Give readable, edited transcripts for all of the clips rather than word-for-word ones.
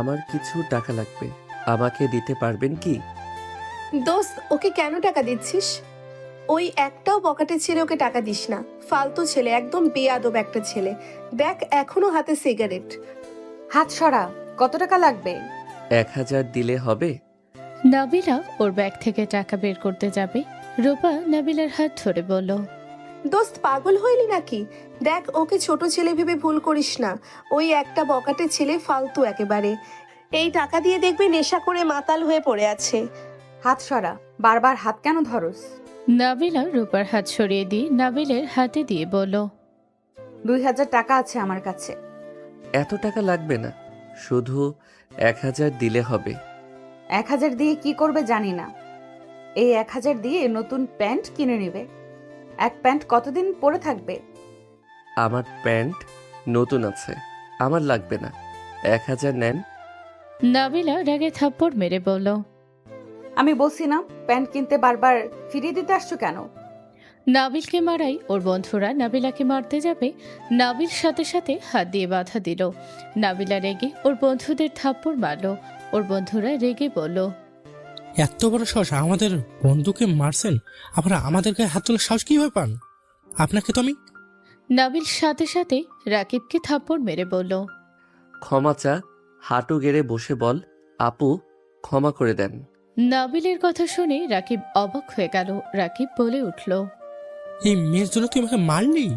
আমার কিছু টাকা লাগবে, আমাকে দিতে পারবেন কি? দোস্ত, ওকে কেন টাকা দিচ্ছিস? ওই একটাও পকেটে ছেলে ওকে টাকা দিস না। ফালতু ছেলে, একদম বেয়াদব একটা ছেলে। দেখ, এখনো হাতে সিগারেট। হাত সরা। কত টাকা লাগবে? 1000 দিলে হবে? নাবিলা ওর ব্যাগ থেকে টাকা বের করতে যাবে, রূপা নাবিলার হাত ধরে বলল, দোস্ত, পাগল হইলি নাকি? দেখ, ওকে ছোট ছেলে ভেবে ভুল করিস না। ওই একটা বকাটে ছেলে, ফালতু একেবারে। এই টাকা দিয়ে দেখবি নেশা করে মাতাল হয়ে পড়ে আছে। হাত সরা। বারবার হাত কেন ধরস? নাবিলা রূপার হাত সরিয়ে দিয়ে নাবিলের হাতে দিয়ে বলল, 2000 টাকা আছে আমার কাছে। এত টাকা লাগবে না, শুধু 1000 দিলে হবে। 1000 দিয়ে কি করবে জানি না। এই 1000 দিয়ে নতুন প্যান্ট কিনে নেবে। এক প্যান্ট কতদিন পরে থাকবে? আমার প্যান্ট নতুন আছে, আমার লাগবে না। 1000 নেন। নাবিলা রাগে থাপ্পড় মেরে বলল, আমি বলছি না, প্যান্ট কিনতে বারবার ফিরিয়ে দিতে আসছো কেন? নাবিলকে মারাই ওর বন্ধুরা নাবিলাকে মারতে যাবে, নাবিল সাথে সাথে হাত দিয়ে বাধা দিল। নাবিলা রেগে ওর বন্ধুদের থাপ্পড় মারল। ওর বন্ধুরা রেগে বলল, এত বড় সাহস, আমাদের বন্ধুকে মারছেন, আবার আমাদের গায়ে হাত তোলার সাহস কিভাবে পান? আপনাকে তো আমি... নাবিল সাথে সাথে রাকিবকে থাপ্পড় মেরে বলল, ক্ষমা চা, হাঁটু গেড়ে বসে বল, আপু ক্ষমা করে দেন। নাবিলের কথা শুনে রাকিব অবাক হয়ে গেল। রাকিব বলে উঠল, এই মেয়ের জন্য তুই আমাকে মারলি?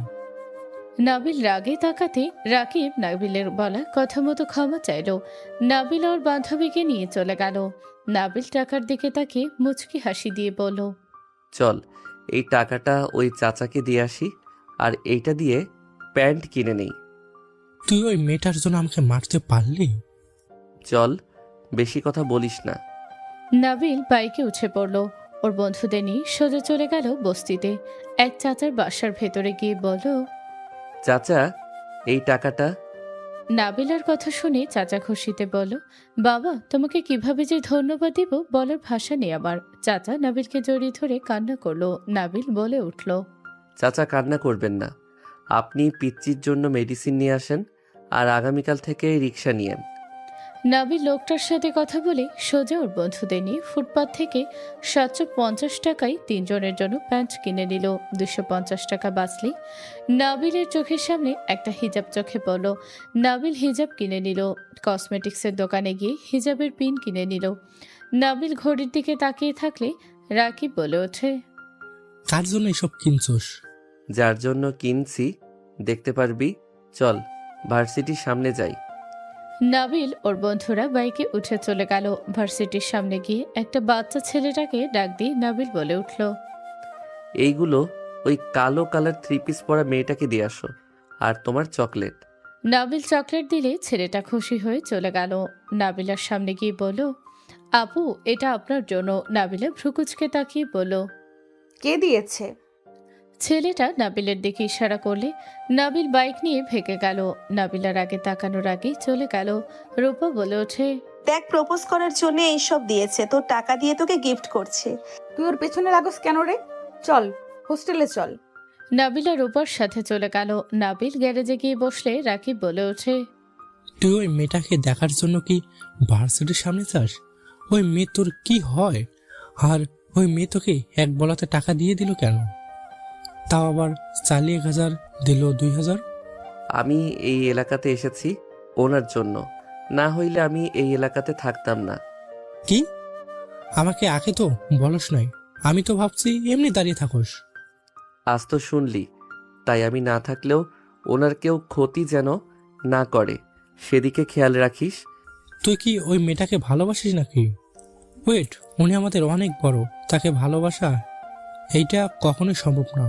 নাবিল রাগে তাকাতে রাকিব নাবিলের বলা কথা মতো ক্ষমা চাইল। নাবিল ওর বান্ধবীকে নিয়ে চলে গেল। নাবিল টাকার দিকে তাকিয়ে মুচকি হাসি দিয়ে বলল, চল, এই টাকাটা ওই চাচাকে দিয়ে আসি, আর এইটা দিয়ে প্যান্ট কিনে নেই। তুই ওই মেয়েটার জন্য আমাকে মারতে পারলি? চল, বেশি কথা বলিস না। নাবিল বাইকে উঠে পড়ল। ওর বন্ধুদের নিয়ে সোজা চলে গেল বস্তিতে। এক চাচার বাসার ভেতরে গিয়ে বলল, চাচা, এই টাকাটা। নাবিলার কথা শুনে চাচা খুশিতে বলল, বাবা, তোমাকে কিভাবে যে ধন্যবাদ দিব বলার ভাষা নেই আমার। চাচা নাবিলকে জড়িয়ে ধরে কান্না করলো। নাবিল বলে উঠল, চাচা কান্না করবেন না, আপনি পিচ্চির জন্য মেডিসিন নিয়ে আসেন, আর আগামীকাল থেকে রিক্সা নিয়েন। নাবিল লোকটার সাথে কথা বলে সোজা ওর বন্ধুদের নিয়ে ফুটপাত থেকে 750 টাকায় তিনজনের জন্য প্যান্ট কিনে নিল। 250 টাকা বাঁচলেই নাবিলের চোখের সামনে একটা হিজাব চোখে পড়ল। নাবিল হিজাব কিনে নিল। কসমেটিক্সের দোকানে গিয়ে হিজাবের পিন কিনে নিল। নাবিল ঘড়ির দিকে তাকিয়ে থাকলে রাকিব বলে ওঠে, কার জন্য এসব কিনছোস? যার জন্য কিনছি দেখতে পারবি, চল ভার্সিটির সামনে যাই। নাবিল ওর বন্ধুরা বাইকে উঠে চলে গেল। ভার্সিটির সামনে গিয়ে একটা বাচ্চা ছেলেটাকে ডাক দিয়ে নাবিল বলে উঠল, এইগুলো ওই কালো কালার 3 পিস পরা মেয়েটাকে দিয়ে আসো, আর তোমার চকলেট। নাবিল চকলেট দিলে ছেলেটা খুশি হয়ে চলে গেল। নাবিলার সামনে গিয়ে বলল, আপু, এটা আপনার জন্য। নাবিলা ভ্রুকুচকে তাকিয়ে বলল, কে দিয়েছে? ছেলেটা নাবিলের দিকে ইশারা করলে নাবিল বাইক নিয়ে ভেগে গেল। নাবিলার আগে তাকানোর আগেই চলে গেল। রূপা বলে ওঠে, দেখ, প্রপোজ করার জন্য এইসব দিয়েছে, তোর টাকা দিয়ে তোকে গিফট করছে। তুই ওর পেছনে লাগস কেন রে? চল, হোস্টেলে চল। নাবিলা রূপার সাথে চলে গেল। নাবিল গ্যারেজে গিয়ে বসলে রাকিব বলে ওঠে, তুই ওই মেয়েটাকে দেখার জন্য কি ভার্সিটির সামনে যাস? ওই মেয়ে তোর কি হয়? আর ওই মেয়ে তোকে এক বলাতে টাকা দিয়ে দিল কেন? তাও আবার চালিয়ে 1000 দিল 2000। আমি এই এলাকাতে এসেছি ওনার জন্য, না হইলে আমি এই এলাকাতে থাকতাম না। কি? আমাকে আগে তো বলস নাই, আমি তো ভাবছি এমনি দাঁড়িয়ে থাকোস। আজ তো শুনলি, তাই আমি না থাকলেও ওনার কেউ ক্ষতি যেন না করে সেদিকে খেয়াল রাখিস। তুই কি ওই মেয়েটাকে ভালোবাসিস নাকি? ওয়েট, উনি আমাদের অনেক বড়, তাকে ভালোবাসা এইটা কখনোই সম্ভব না।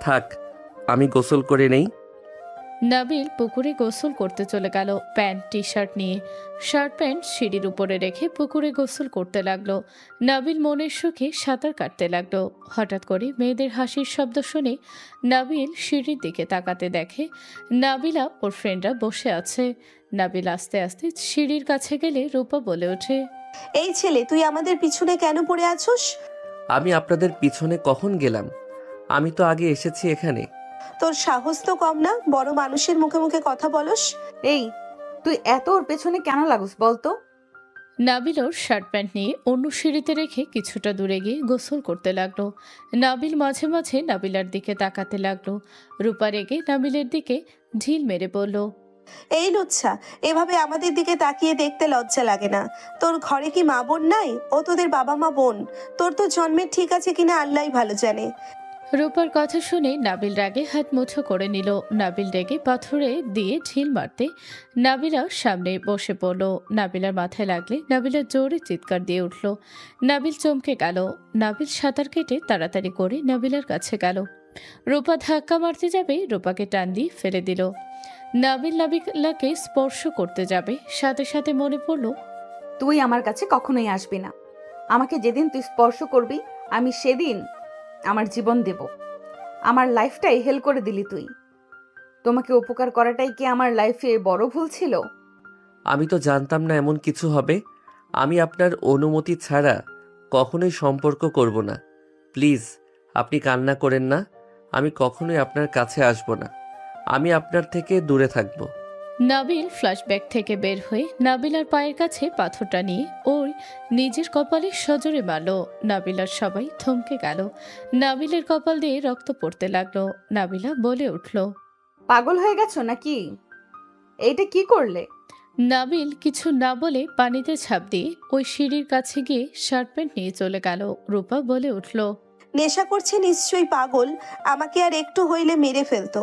থাক, আমি গোসল করে নেই। নাবিল পুকুরে গোসল করতে চলে গেল প্যান্ট টি শার্ট নিয়ে। শার্ট প্যান্ট সিঁড়ির উপরে রেখে পুকুরে গোসল করতে লাগলো। নাবিল মনের সুখে সাঁতার কাটতে লাগলো। হঠাৎ করে মেয়েদের হাসির শব্দ শুনে নাবিল সিঁড়ির দিকে তাকাতে দেখে নাবিলা ওর ফ্রেন্ডরা বসে আছে। নাবিল আস্তে আস্তে সিঁড়ির কাছে গেলে রূপা বলে ওঠে, এই ছেলে, তুই আমাদের পিছনে কেন পড়ে আছোস? আমি আপনাদের পিছনে কখন গেলাম? আমি তো আগে এসেছি এখানে। তোর সাহস তো কম না, বড় মানুষের মুখে মুখে কথা বলস। এই, তুই এত ওর পেছনে কেন লাগুস বলতো? নাবিল ওর শার্ট প্যান্ট নিয়ে অন্য সিঁড়িতে রেখে কিছুটা দূরে গিয়ে গোসল করতে লাগলো। নাবিল মাঝে মাঝে নাবিলার দিকে তাকাতে লাগলো। রূপা রেগে নাবিলের দিকে ঢিল মেরে বলল, এই লুচ্ছা, এভাবে আমাদের দিকে তাকিয়ে দেখতে লজ্জা লাগে না? তোর ঘরে কি মা বোন নাই? ও তোদের বাবা মা বোন? তোর তো জন্মের ঠিক আছে কিনা আল্লাহই ভালো জানে। রূপার কথা শুনে নাবিল রাগে হাত মুঠো করে নিল। নাবিল রেগে পাথরে দিয়ে ঢিল মারতে নাবিলা সামনে বসে পড়ল। নাবিলার মাথায় লাগলে নাবিলা জোরে চিৎকার দিয়ে উঠল। নাবিল চমকে গেল। নাবিল সাঁতার কেটে তাড়াতাড়ি করে নাবিলার কাছে গেল। রূপা ধাক্কা মারতে যাবে, রূপাকে টান দিয়ে ফেলে দিল। নাবিল নাবিলাকে স্পর্শ করতে যাবে, সাথে সাথে মনে পড়ল, তুই আমার কাছে কখনোই আসবি না। আমাকে যেদিন তুই স্পর্শ করবি আমি সেদিন আমার জীবন দেব। আমার লাইফটাই হেল করে দিলি তুই। তোমাকে উপকার করাটাই কি আমার লাইফে বড় ভুল ছিল? আমি তো জানতাম না এমন কিছু হবে। আমি আপনার অনুমতি ছাড়া কখনোই সম্পর্ক করব না। প্লিজ, আপনি কান্না করেন না। আমি কখনোই আপনার কাছে আসব না। আমি আপনার থেকে দূরে থাকব। নাবিল ফ্ল্যাশব্যাক থেকে বের হয়ে নাবিলার পায়ের কাছে পাথরটা নিয়ে ওর নিজের কপালে সজোরে মারল। নাবিলার সবাই থমকে গেল। নাবিলের কপাল দিয়ে রক্ত পড়তে লাগলো। নাবিলা বলে উঠল, পাগল হয়ে গেছো নাকি? এইটা কি করলে? নাবিল কিছু না বলে পানিতে ঝাঁপ দিয়ে ওই সিঁড়ির কাছে গিয়ে শার্ট প্যান্ট নিয়ে চলে গেল। রূপা বলে উঠল, নেশা করছে নিশ্চয়ই পাগল, আমাকে আর একটু হইলে মেরে ফেলতো।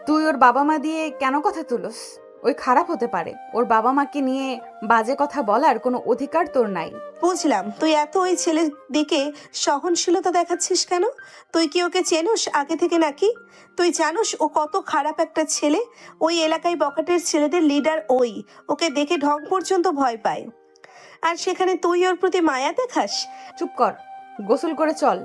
তুই ওর বাবা মা দিয়ে কেন কথা তুলস? ওই খারাপ হতে পারে। ওর বাবা মাকে নিয়ে বাজে কথা বলার কোনো অধিকার তোর নাই। বুঝলাম, তুই এত ওই ছেলের দিকে সহনশীলতা দেখাচ্ছিস কেন? তুই কি ওকে চেনোস আগে থেকে নাকি? তুই জানোস ও কত খারাপ একটা ছেলে? ওই এলাকায় বখাটের ছেলেদের লিডার ওই। ওকে দেখে ঢং পর্যন্ত ভয় পায়, আর সেখানে তুই ওর প্রতি মায়া দেখাস? চুপ কর, গোসল করে চল।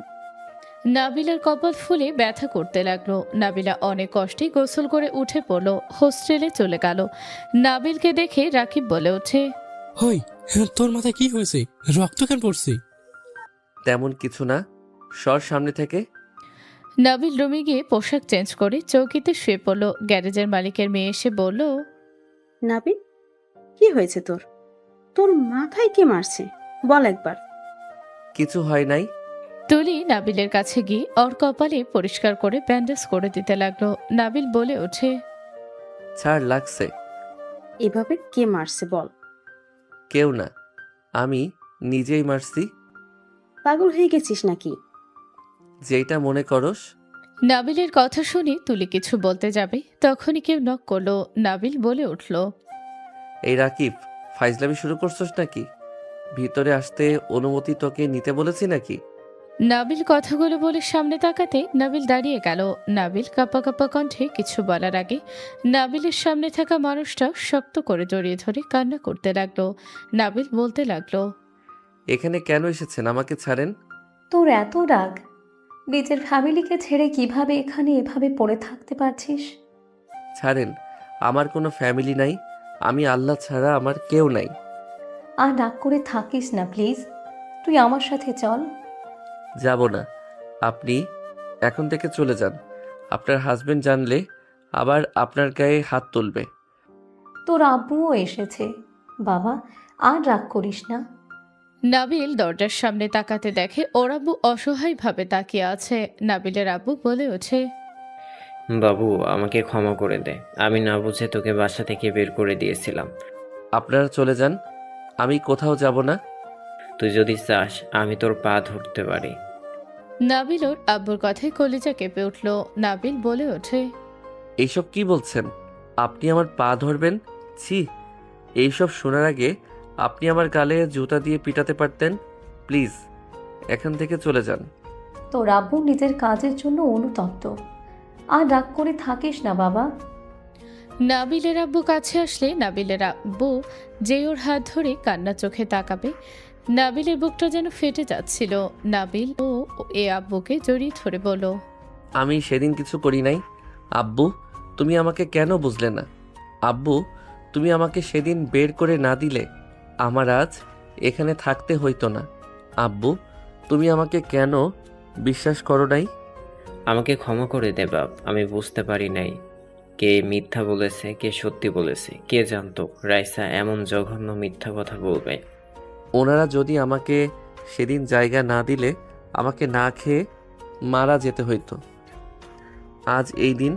নাবিলার কপাল ফুলে ব্যথা করতে লাগলো। নাবিলা অনেক কষ্টে গোসল করে উঠে পড়ল, হোস্টেলে চলে গেল। নাবিলকে দেখে রাকিব বলে ওঠে, হই, তোর মাথায় কি হয়েছে? রক্ত কেন পড়ছে? তেমন কিছু না, সর সামনে থেকে। নাবিল রুমে গিয়ে পোশাক চেঞ্জ করে চৌকিতে শুয়ে পড়ল। গ্যারেজের মালিকের মেয়ে এসে বলল, নাবিল, কি হয়েছে তোর? তোর মাথায় কে মারছে? বল একবার। কিছু হয় নাই। তুলি নাবিলের কাছে গিয়ে ওর কপালে পরিষ্কার করে ব্যান্ডেজ করে দিতে লাগলো। নাবিল বলে ওঠে, ছাড়, লাগছে। এভাবে কে মারছে বল। কেউ না, আমি নিজেই মারছি। পাগল হয়ে গেছিস নাকি? যেইটা মনে করস। নাবিলের কথা শুনে তুলি কিছু বলতে যাবে, তখনই কেউ নক করলো। নাবিল বলে উঠল, এই রাকিব, ফাইজলামি শুরু করছস নাকি? ভিতরে আসতে অনুমতি তোকে নিতে বলেছি নাকি? নাবিল কথাগুলো বলে সামনে তাকাতে নাবিল দাঁড়িয়ে গেল। নাবিল কাঁপা কাঁপা কণ্ঠে কিছু বলার আগে নাবিলের সামনে থাকা মানুষটা শক্ত করে জড়িয়ে ধরে কান্না করতে লাগলো। নাবিল বলতে লাগলো, এখানে কেন এসেছেন? আমাকে ছাড়েন। তোর এত রাগ? নিজের ফ্যামিলিকে ছেড়ে কিভাবে এখানে এভাবে পড়ে থাকতে পারছিস? ছাড়েন, আমার কোনো ফ্যামিলি নাই। আমি আল্লাহ ছাড়া আমার কেউ নাই। আর রাগ করে থাকিস না প্লিজ, তুই আমার সাথে চল। যাব না। আপনি এখন থেকে চলে যান। আপনার হাজবেন্ড জানলে আবার আপনার গায়ে হাত তুলবে। তোর আব্বুও এসেছে। বাবা, আর রাগ করিস না। নাবিল দরজার সামনে তাকাতে দেখে ওর আব্বু অসহায়ভাবে তাকিয়ে আছে। নাবিলের আব্বু বলে ওঠে, বাবু, আমাকে ক্ষমা করে দে। আমি না বুঝে তোকে বাসা থেকে বের করে দিয়েছিলাম। আপনারা চলে যান, আমি কোথাও যাব না। তুই যদি চাস আমি তোর পা ধরতে পারি। নাবিল ওর আব্বুর কথায় কলিজা কেঁপে উঠল। নাবিল বলে ওঠে, এইসব কি বলছেন? আপনি আমার পা ধরবেন? ছি, এইসব শোনার আগে আপনি আমার গালে জুতা দিয়ে পিটাতে পারতেন। প্লিজ এখান থেকে চলে যান। তোর আব্বু নিজের কাজের জন্য অনুতপ্ত। আর রাগ করে থাকিস না বাবা। নাবিলের আব্বু কাছে আসলে নাবিলের আব্বু যে ওর হাত ধরে কান্না চোখে তাকাবে। নাবিলের বুকটা যেন ফেটে যাচ্ছিল। নাবিল ও এ আব্বুকে জড়িয়ে ধরে বলল, আমি সেদিন কিছু করি নাই। আব্বু, তুমি আমাকে কেন বুঝলে না? আব্বু, তুমি আমাকে সেদিন বের করে না দিলে আমার আজ এখানে থাকতে হইতো না। আব্বু, তুমি আমাকে কেন বিশ্বাস করো নাই? আমাকে ক্ষমা করে দে বাপ, আমি বুঝতে পারি নাই। কে মিথ্যা বলেছে কে সত্যি বলেছে কে জানতো রাইসা এমন জঘন্য মিথ্যা কথা বলবে। ওনারা যদি আমাকে সেদিন জায়গা না দিলে আমাকে না খেয়ে মারা যেতে হইতো। আজ এই দিন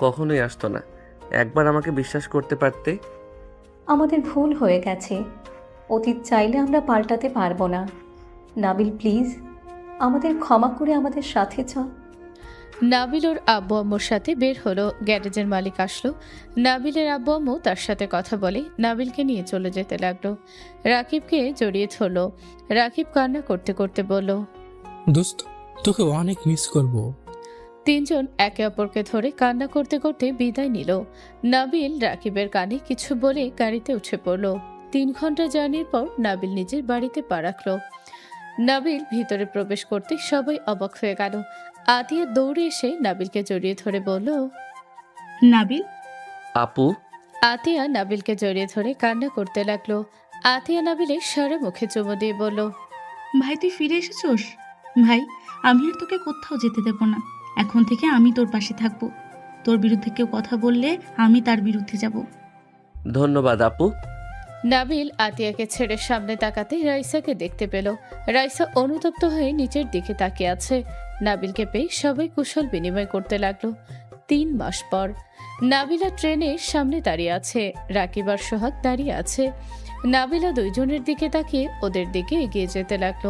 কখনোই আসতো না। একবার আমাকে বিশ্বাস করতে পারতে। আমাদের ভুল হয়ে গেছে, অতীত চাইলে আমরা পাল্টাতে পারবো না। নাবিল প্লিজ আমাদের ক্ষমা করে আমাদের সাথে চল। নাবিল ওর আব্বু আম্মুর সাথে বের হলো। গ্যারেজের মালিক আসলো। নাবিলের আব্বু আম্মু তার সাথে কথা বলে নাবিলকে নিয়ে চলে যেতে লাগলো। রাকিবকে জড়িয়ে ধরলো। রাকিব কান্না করতে করতে বলল, দোস্ত তোকে অনেক মিস করব। তিনজন একে অপরকে ধরে কান্না করতে করতে বিদায় নিল। নাবিল রাকিবের কানে কিছু বলে গাড়িতে উঠে পড়ল। 3 ঘন্টা জার্নির পর নাবিল নিজের বাড়িতে পা রাখল। নাবিল ভিতরে প্রবেশ করতে সবাই অবাক হয়ে গেল। আতিয়া দৌড়ে এসে নাবিলকে জড়িয়ে ধরে বলল, নাবিল, আপু, আতিয়া নাবিলকে জড়িয়ে ধরে কান্না করতে লাগলো। আতিয়া নাবিলের সারা মুখে চুমু দিয়ে বলল, ভাই তুই ফিরে এসেছোস? ভাই, আমি আর তোকে কোথাও যেতে দেব না। এখন থেকে আমি তোর পাশে থাকবো। তোর বিরুদ্ধে কেউ কথা বললে আমি তার বিরুদ্ধে যাব। ধন্যবাদ আপু। নাবিল আতিয়াকে ছেড়ে সামনে তাকাতে রাইসাকে দেখতে পেল। রাইসা অনুতপ্ত হয়ে নিচের দিকে তাকিয়ে আছে। নাবিলকে পেয়ে সবাই কুশল বিনিময় করতে লাগলো। 3 মাস পর নাবিলা ট্রেনের সামনে দাঁড়িয়ে আছে। রাকিব আর সোহাগ দাঁড়িয়ে আছে। নাবিলা দুইজনের দিকে তাকিয়ে ওদের দিকে এগিয়ে যেতে লাগলো।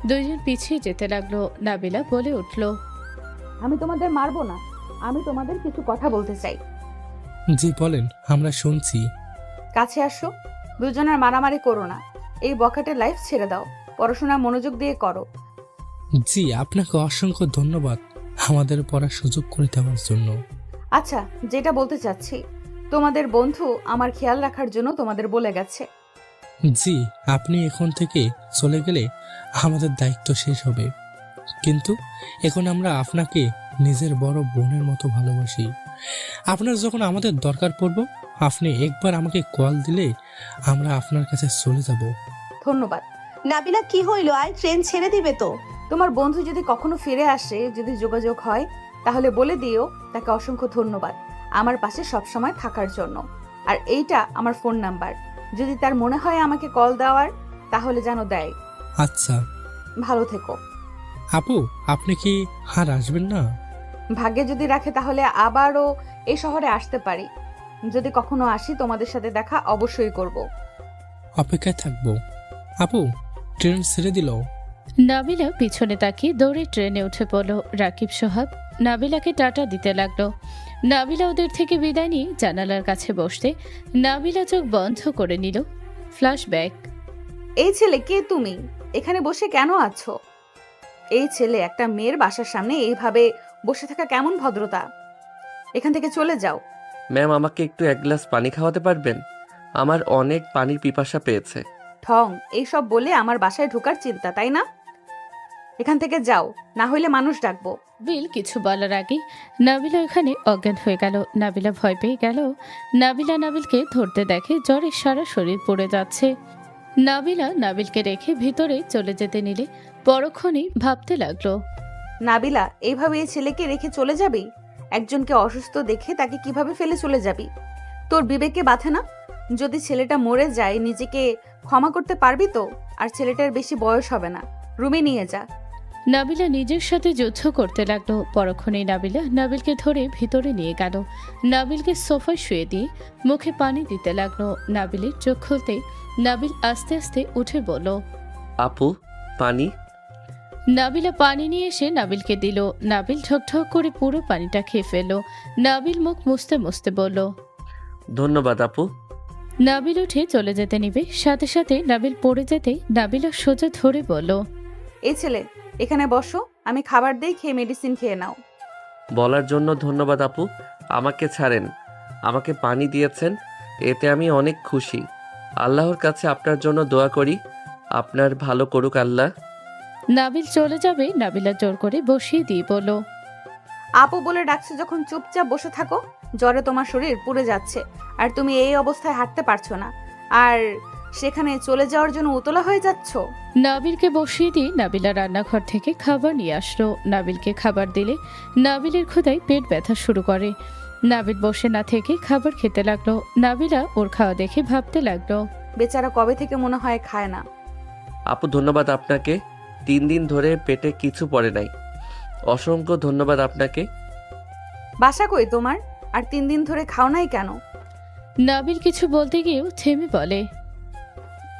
দুইজন পিছিয়ে যেতে লাগলো। নাবিলা বলে উঠল, আমি তোমাদের মারবো না, আমি তোমাদের কিছু কথা বলতে চাই। জি বলেন, আমরা শুনছি। কাছে আসো, দুজনের মারামারি করো না। এই বখাটের লাইফ ছেড়ে দাও, পড়াশোনা মনোযোগ দিয়ে করো। জি আপনাকে অসংখ্য ধন্যবাদ আমাদের পড়ার সুযোগ করে দেওয়ার জন্য। আচ্ছা, যেটা বলতে চাচ্ছি, তোমাদের বন্ধু আমার খেয়াল রাখার জন্য তোমাদের বলে গেছে। জি আপনি এখন থেকে চলে গেলে আমাদের দায়িত্ব শেষ হবে, কিন্তু এখন আমরা আপনাকে নিজের বড় বোনের মতো ভালোবাসি। আপনার যখন আমাদের দরকার পড়ব আপনি একবার আমাকে কল দিলে আমরা আপনার কাছে চলে যাব। ধন্যবাদ। নাবিলা কি হইলো? আয়, ট্রেন ছেড়ে দিবে তো। তোমার বন্ধু যদি কখনো ফিরে আসে, যদি যোগাযোগ হয়, তাহলে বলে দিও তাকে অসংখ্য ধন্যবাদ আমার পাশে সবসময় থাকার জন্য। আর এইটা আমার ফোন নাম্বার, যদি তার মনে হয় আমাকে কল দেওয়ার তাহলে যেন দেয়। আচ্ছা ভালো থেকো। আপু আপনি কি আর আসবেন না? ভাগ্যে যদি রাখে তাহলে আবারও এই শহরে আসতে পারি। যদি কখনো আসি তোমাদের সাথে দেখা অবশ্যই করব। অপেক্ষায় থাকবো। আপু ট্রেন ছেড়ে দিল। নাবিলা পিছনে তাকিয়ে দৌড়ে ট্রেনে উঠে পড়ল। রাকিব সোহাগ নাবিলাকে টাটা দিতে লাগলো। নাবিলা ওদের থেকে বিদায় নিয়ে জানালার কাছে বসতে নাবিলা চোখ বন্ধ করে নিল। ফ্ল্যাশব্যাক। এই ছেলে কে তুমি? এখানে বসে কেন আছো? এই ছেলে একটা মেয়ের বাসার সামনে এইভাবে বসে থাকা কেমন ভদ্রতা? এখান থেকে চলে যাও। ম্যাম, আমাকে একটু 1 গ্লাস পানি খাওয়াতে পারবেন? আমার অনেক পানির পিপাসা পেয়েছে। ঠং, এইসব বলে আমার বাসায় ঢোকার চিন্তা, তাই না? এখান থেকে যাও, না হইলে মানুষ ডাকবো। বিল কিছু বলার আগে নাবিলা ওখানে অজ্ঞান হয়ে গেল। নাবিলা ভয় পেয়ে গেল। নাবিলা নাবিলকে ধরতে দেখে জ্বরে সারা শরীর পড়ে যাচ্ছে। নাবিলা নাবিলকে রেখে ভিতরে চলে যেতে নিলে পরক্ষণেই ভাবতে লাগলো, নাবিলা, এইভাবে এই ছেলেকে রেখে চলে যাবি? একজনকে অসুস্থ দেখে তাকে কিভাবে ফেলে চলে যাবি? তোর বিবেকে বাধে না? যদি ছেলেটা মরে যায় নিজেকে ক্ষমা করতে পারবি তো? আর ছেলেটার বেশি বয়স হবে না, রুমে নিয়ে যা। নাবিলা নিজের সাথে যুদ্ধ করতে লাগলো। পরক্ষণেই নাবিলা নাবিলকে ধরে ভিতরে নিয়ে গেল। নাবিলকে সোফায় শুয়ে দিয়ে মুখে পানি দিতে লাগলো। নাবিলের চোখ খুলতেই নাবিল আস্তে আস্তে উঠে বলল, আপু, পানি। নাবিলা পানি নিয়ে এসে নাবিলকে দিল। নাবিল ঢকঢক করে পুরো পানিটা খেয়ে ফেলল। নাবিল মুখ মুছতে মুছতে বলল, ধন্যবাদ আপু। নাবিল উঠে চলে যেতে নিবে, সাথে সাথে নাবিল পড়ে যেতে নাবিলা সোজা ধরে বলল, এই ছেলে, এখানে বসো, আমি খাবার দেই, খেয়ে মেডিসিন খেয়ে নাও। বলার জন্য ধন্যবাদ আপু। আমাকে ছাড়েন। আমাকে পানি দিয়েছেন, এতে আমি অনেক খুশি। আল্লাহর কাছে আপনার জন্য দোয়া করি, আপনার ভালো করুক আল্লাহ। নাবিল চলে যাবে নাবিলা জোর করে বসিয়ে দিয়ে বলল, আপু বলে ডাকছে যখন চুপচাপ বসে থাকো। জ্বরে তোমার শরীর পুড়ে যাচ্ছে, আর তুমি এই অবস্থায় হাঁটতে পারছো না, আর সেখানে চলে যাওয়ার জন্য উতলা হয়ে যাচ্ছ। নাবিলকে বসিয়ে দিয়ে নাবিলা রান্নাঘর থেকে খাবার নিয়ে আসলো। নাবিলকে খাবার দিলে নাবিলের ক্ষুধায় পেট ব্যথা শুরু করে। নাবিল বসে না থেকে খাবার খেতে লাগলো। নাবিলা ওর খাওয়া দেখে ভাবতে লাগলো। বেচারা কবে থেকে মনে হয় খায় না। আপু ধন্যবাদ আপনাকে, 3 দিন ধরে পেটে কিছু পড়ে নাই। অসংখ্য ধন্যবাদ আপনাকে। বাসা কই তোমার? আর 3 দিন ধরে খাও নাই কেন? নাবিল কিছু বলতে গিয়েও থেমে বলে,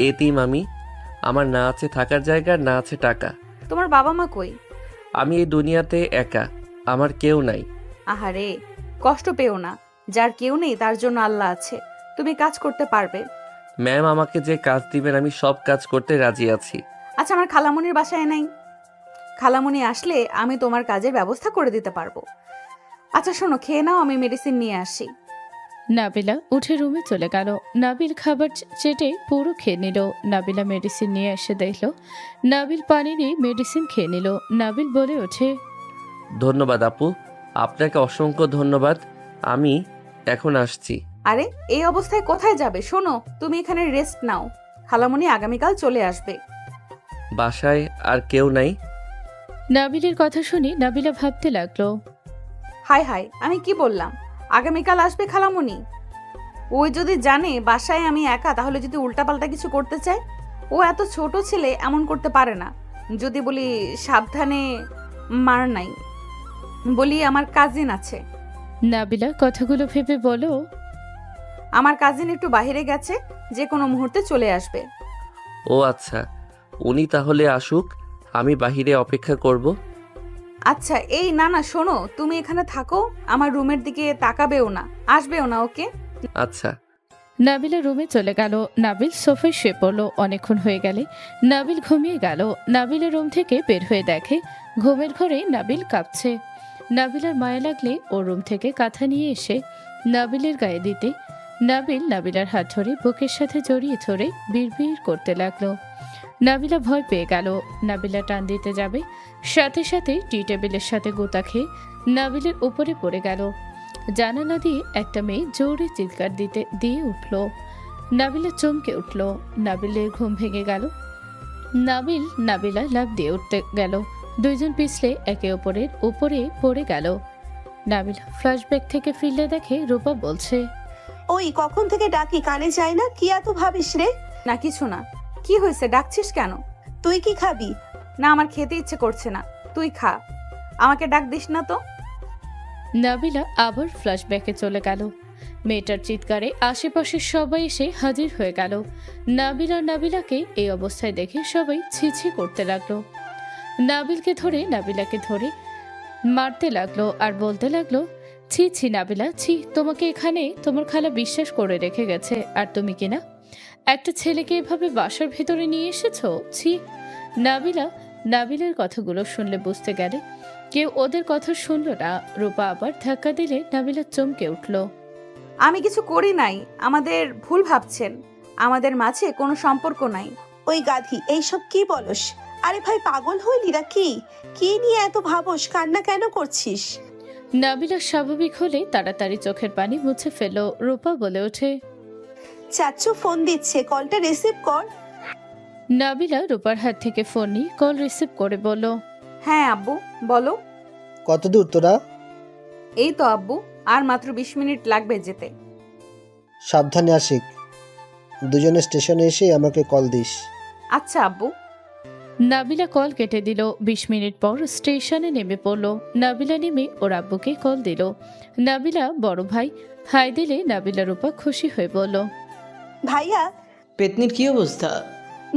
এতিম আমি, আমার না আছে থাকার জায়গা, না আছে টাকা। তোমার বাবা মা কই? আমি এই দুনিয়াতে একা, আমার কেউ নাই। আহারে, কষ্ট পেও না। যার কেউ নেই তার জন্য আল্লাহ আছে। তুমি কাজ করতে পারবে। ম্যাম আমাকে যে কাজ দিবেন আমি সব কাজ করতে রাজি আছি। আচ্ছা, আমার খালামণির বাসায় নাই? খালামণি আসলে আমি তোমার কাজের ব্যবস্থা করে দিতে পারবো। আচ্ছা শোনো, খেয়ে নাও, আমি মেডিসিন নিয়ে আসি। নাবিলা উঠে রুমে চলে গেল। নাবিল খাবার চেটে পুরো খেয়ে নিল। নাবিলা মেডিসিন নিয়ে এসে দেখল নাবিল পানি নিয়ে মেডিসিন খেয়ে নিল। নাবিল বলে ওঠে, ধন্যবাদ আপু, আপনাকে অসংখ্য ধন্যবাদ। আমি এখন আসছি। আরে এই অবস্থায় কোথায় যাবে? শোনো, তুমি এখানে রেস্ট নাও। খালামণি আগামীকাল চলে আসবে। বাসায় আর কেউ নাই? নাবিলের কথা শুনে নাবিলা ভাবতে লাগলো, হাই হাই, আমি কি বললাম? আগামীকাল আসবে খালামণি। ওই যদি জানে বাসায় আমি একা, তাহলে যদি উল্টাপাল্টা কিছু করতে চায়? ও এত ছোট ছেলে, এমন করতে পারে না। যদি বলি সাবধানে, মার নাই, বলি আমার কাজিন আছে। নাবিলা কথাগুলো ভেবে বলো, আমার কাজিন একটু বাইরে গেছে, যে কোনো মুহূর্তে চলে আসবে। ও আচ্ছা, উনি তাহলে আসুক, আমি বাহিরে অপেক্ষা করব। আচ্ছা এই না না, শোনো, তুমি এখানে থাকো, আমার রুমের দিকে তাকাবেও না, আসবেও না, ওকে? আচ্ছা। নাবিলা রুমে চলে গেল। নাবিল সোফায় শুয়ে পড়লো। অনেকক্ষণ হয়ে গেলে নাবিল ঘুমিয়ে গেল। নাবিলের রুম থেকে বের হয়ে দেখে ঘুমের ঘরে নাবিল কাঁপছে। নাবিলার মায়া লাগলে ও রুম থেকে কাঁথা নিয়ে এসে নাবিলের গায়ে দিতে নাবিল নাবিলার হাত ধরে বুকের সাথে জড়িয়ে ধরে বিড়বিড় করতে লাগলো। নাবিলা ভয় পেয়ে গেল। নাবিলা টান দিতে যাবে, সাথে সাথে টি টেবিলের সাথে গোতা খেয়ে নাবিলের উপরে পড়ে গেল। জানালা দিয়ে একটা মেয়ে জোরে চিৎকার দিয়ে উঠল। নাবিলা চমকে উঠল। নাবিলের ঘুম ভেঙে গেল। নাবিলা লাফ দিয়ে উঠতে গেল। দুইজন পিছলে একে অপরের উপরে পড়ে গেল। নাবিলা ফ্ল্যাশব্যাক থেকে ফিরলে দেখে রূপা বলছে, ওই কখন থেকে ডাকি, কানে যায় না? কি এত ভাবিস রে? না কিছু না। কি হয়েছে, ডাকছিস কেন? তুই কি খাবি? না, আমার খেতে ইচ্ছে করছে না, তুই খা। আমাকে ডাক দিস না তো। নাবিলা আবার ফ্ল্যাশব্যাকে চলে গেল। মেয়েটার চিৎকারে আশেপাশের সবাই এসে হাজির হয়ে গেল। নাবিলাকে এই অবস্থায় দেখে সবাই ছিছি করতে লাগলো। নাবিলাকে ধরে মারতে লাগলো আর বলতে লাগলো, ছি ছি নাবিলা, ছি, তোমাকে এখানে তোমার খালা বিশ্বাস করে রেখে গেছে, আর তুমি কিনা একটা ছেলেকে এভাবে বাসার ভেতরে নিয়ে এসেছো, ছি। নাবিলার কথাগুলো শুনলে বুঝতে গেলে কেউ ওদের কথা শুনল না। রূপা আবার ধাক্কা দিলে নাবিলা চমকে উঠল। আমি কিছু করি নাই, আমাদের ভুল ভাবছেন, আমাদের মাঝে কোনো সম্পর্ক নাই। ওই গাধি, এইসব কি বলস? আরে ভাই, পাগল হইলি নাকি? কি নিয়ে এত ভাবস? কান্না কেন করছিস? নাবিলা স্বাভাবিক হলে তাড়াতাড়ি চোখের পানি মুছে ফেলল। রূপা বলে ওঠে, চাচ্চু ফোন দিচ্ছে, কলটা রিসিভ কর। নাবিলা রূপার হাত থেকে ফোন নিয়ে কল রিসিভ করে বলল, হ্যাঁ আব্বু, বলো। কত দূর তোরা? এই তো আব্বু, আর মাত্র 20 মিনিট লাগবে যেতে। সাবধানে আসিক, দুজনে স্টেশনে এসে আমাকে কল দিস। আচ্ছা আব্বু। নাবিলা কল কেটে দিল। 20 মিনিট পর স্টেশনে নেমে পড়ল। নাবিলা নেমে ওর আব্বুকে কল দিল। নাবিলা বড় ভাই হাই দিলে নাবিলা রূপা খুশি হয়ে বলল, ভাইয়া, পেতনির কি অবস্থা?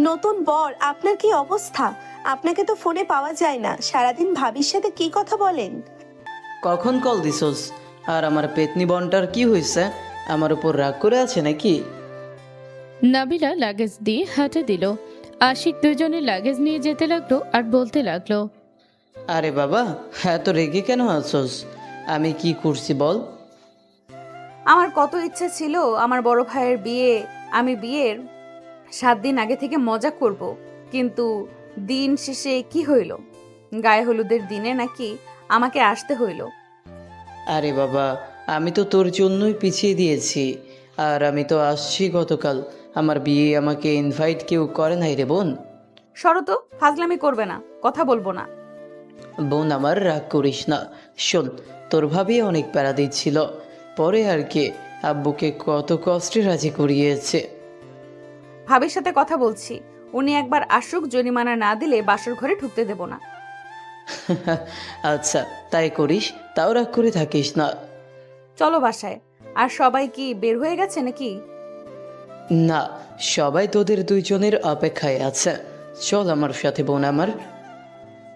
নতুন বর, আপনার কি অবস্থা? আপনাকে তো ফোনে পাওয়া যায় না, সারাদিন ভাবির সাথে কি কথা বলেন? কখন কল দিছস? আর আমার পেতনি বনটার কি হয়েছে? আমার উপর রাগ করে আছে নাকি? নাবিলা লাগেজ দিয়ে হাঁটা দিল। আশিক দুজনের লাগেজ নিয়ে যেতে লাগলো আর বলতে লাগলো, আরে বাবা, এত রেগে কেন আছস? আমি কি করছি বল? আমার কত ইচ্ছে ছিল আমার বড় ভাইয়ের বিয়ে, আমি বিয়ের 7 দিন আগে থেকে মজা করব, কিন্তু দিন শেষে কি হইল? গায়ে হলুদের দিনে নাকি আমাকে আসতে হইল। আরে বাবা, আমি তো তোর জন্যই পিছিয়ে দিয়েছি, আর আমি তো আসছি গতকাল। আমার বিয়ে আমাকে ইনভাইট কেউ করে নাই রে বোন। সরো তো, ফাজলামি করবে না, কথা বলবো না। বোন আমার, রাগ করিস না। শোন, তোর ভাবি অনেক প্যারা দিচ্ছিল, পরে আর কে, আব্বুকে কত কষ্টে রাজি করিয়েছে। ভাবির সাথে কথা বলছি, উনি একবার আসুক, জরিমানা না দিলে বাসর ঘরে ঢুকতে দেব না। আচ্ছা তাই করিস, তাও রাগ করে থাকিস না। চলো বাসায়। আর সবাই কি বের হয়ে গেছে নাকি? না, সবাই তোদের দুইজনের অপেক্ষায় আছে। চল আমার সাথে বোন আমার।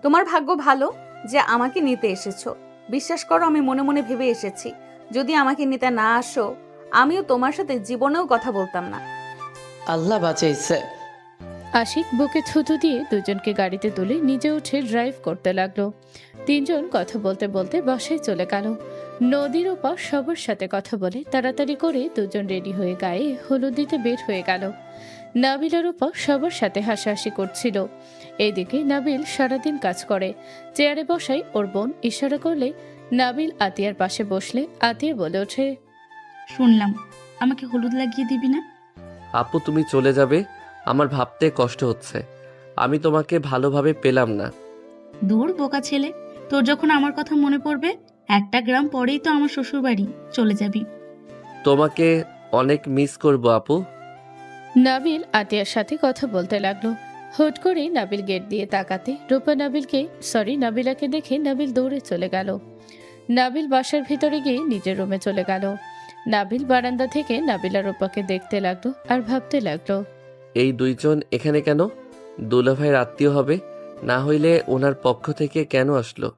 তোমার ভাগ্য ভালো যে আমাকে নিতে এসেছো। বিশ্বাস করো, আমি মনে মনে ভেবে এসেছি, যদি আমাকে নিতে না আসো আমিও তোমার সাথে জীবনেও কথা বলতাম না। আল্লাহ বাঁচাইছে। আশিক বুকে থুতু দিয়ে দুজনকে গাড়িতে তুলে নিজে উঠে ড্রাইভ করতে লাগলো। তিনজন কথা বলতে বলতে বাসায় চলে গেল। নদীর ওপর সবার সাথে কথা বলে তাড়াতাড়ি করে দুজন রেডি হয়ে গায়ে হলুদ দিতে বের হয়ে গেল। নাবিলার উপর সবার সাথে হাসাহাসি করছিল। এইদিকে নাবিল সারাদিন কাজ করে, চেয়ারে বসাই ওর বোন ইশারা করলে নাবিল আতিয়ার পাশে বসলে আতিয়া বলে ওঠে, শুনলাম আমাকে হলুদ লাগিয়ে দিবি না? আপু তুমি চলে যাবে, আমার ভাবতে কষ্ট হচ্ছে। আমি তোমাকে ভালোভাবে পেলাম না। দূর বোকা ছেলে, তোর যখন আমার কথা মনে পড়বে, একটা গ্রাম পরেই তো আমার শ্বশুর বাড়ি, চলে যাবি। তোমাকে অনেক মিস করব আপু। নাবিল আতিয়ার সাথে কথা বলতে লাগলো। হুট করে নাবিল গেট দিয়ে তাকাতে রূপা নাবিলাকে দেখে নাবিল দৌড়ে চলে গেল। নাবিল বাসার ভিতরে গিয়ে নিজের রুমে চলে গেল। নাবিল বারান্দা থেকে নাবিলা রূপাকে দেখতে লাগলো আর ভাবতে লাগলো, এই দুইজন এখানে কেন? দুলাভাইয়ের আত্মীয় হবে, না হইলে ওনার পক্ষ থেকে কেন আসলো?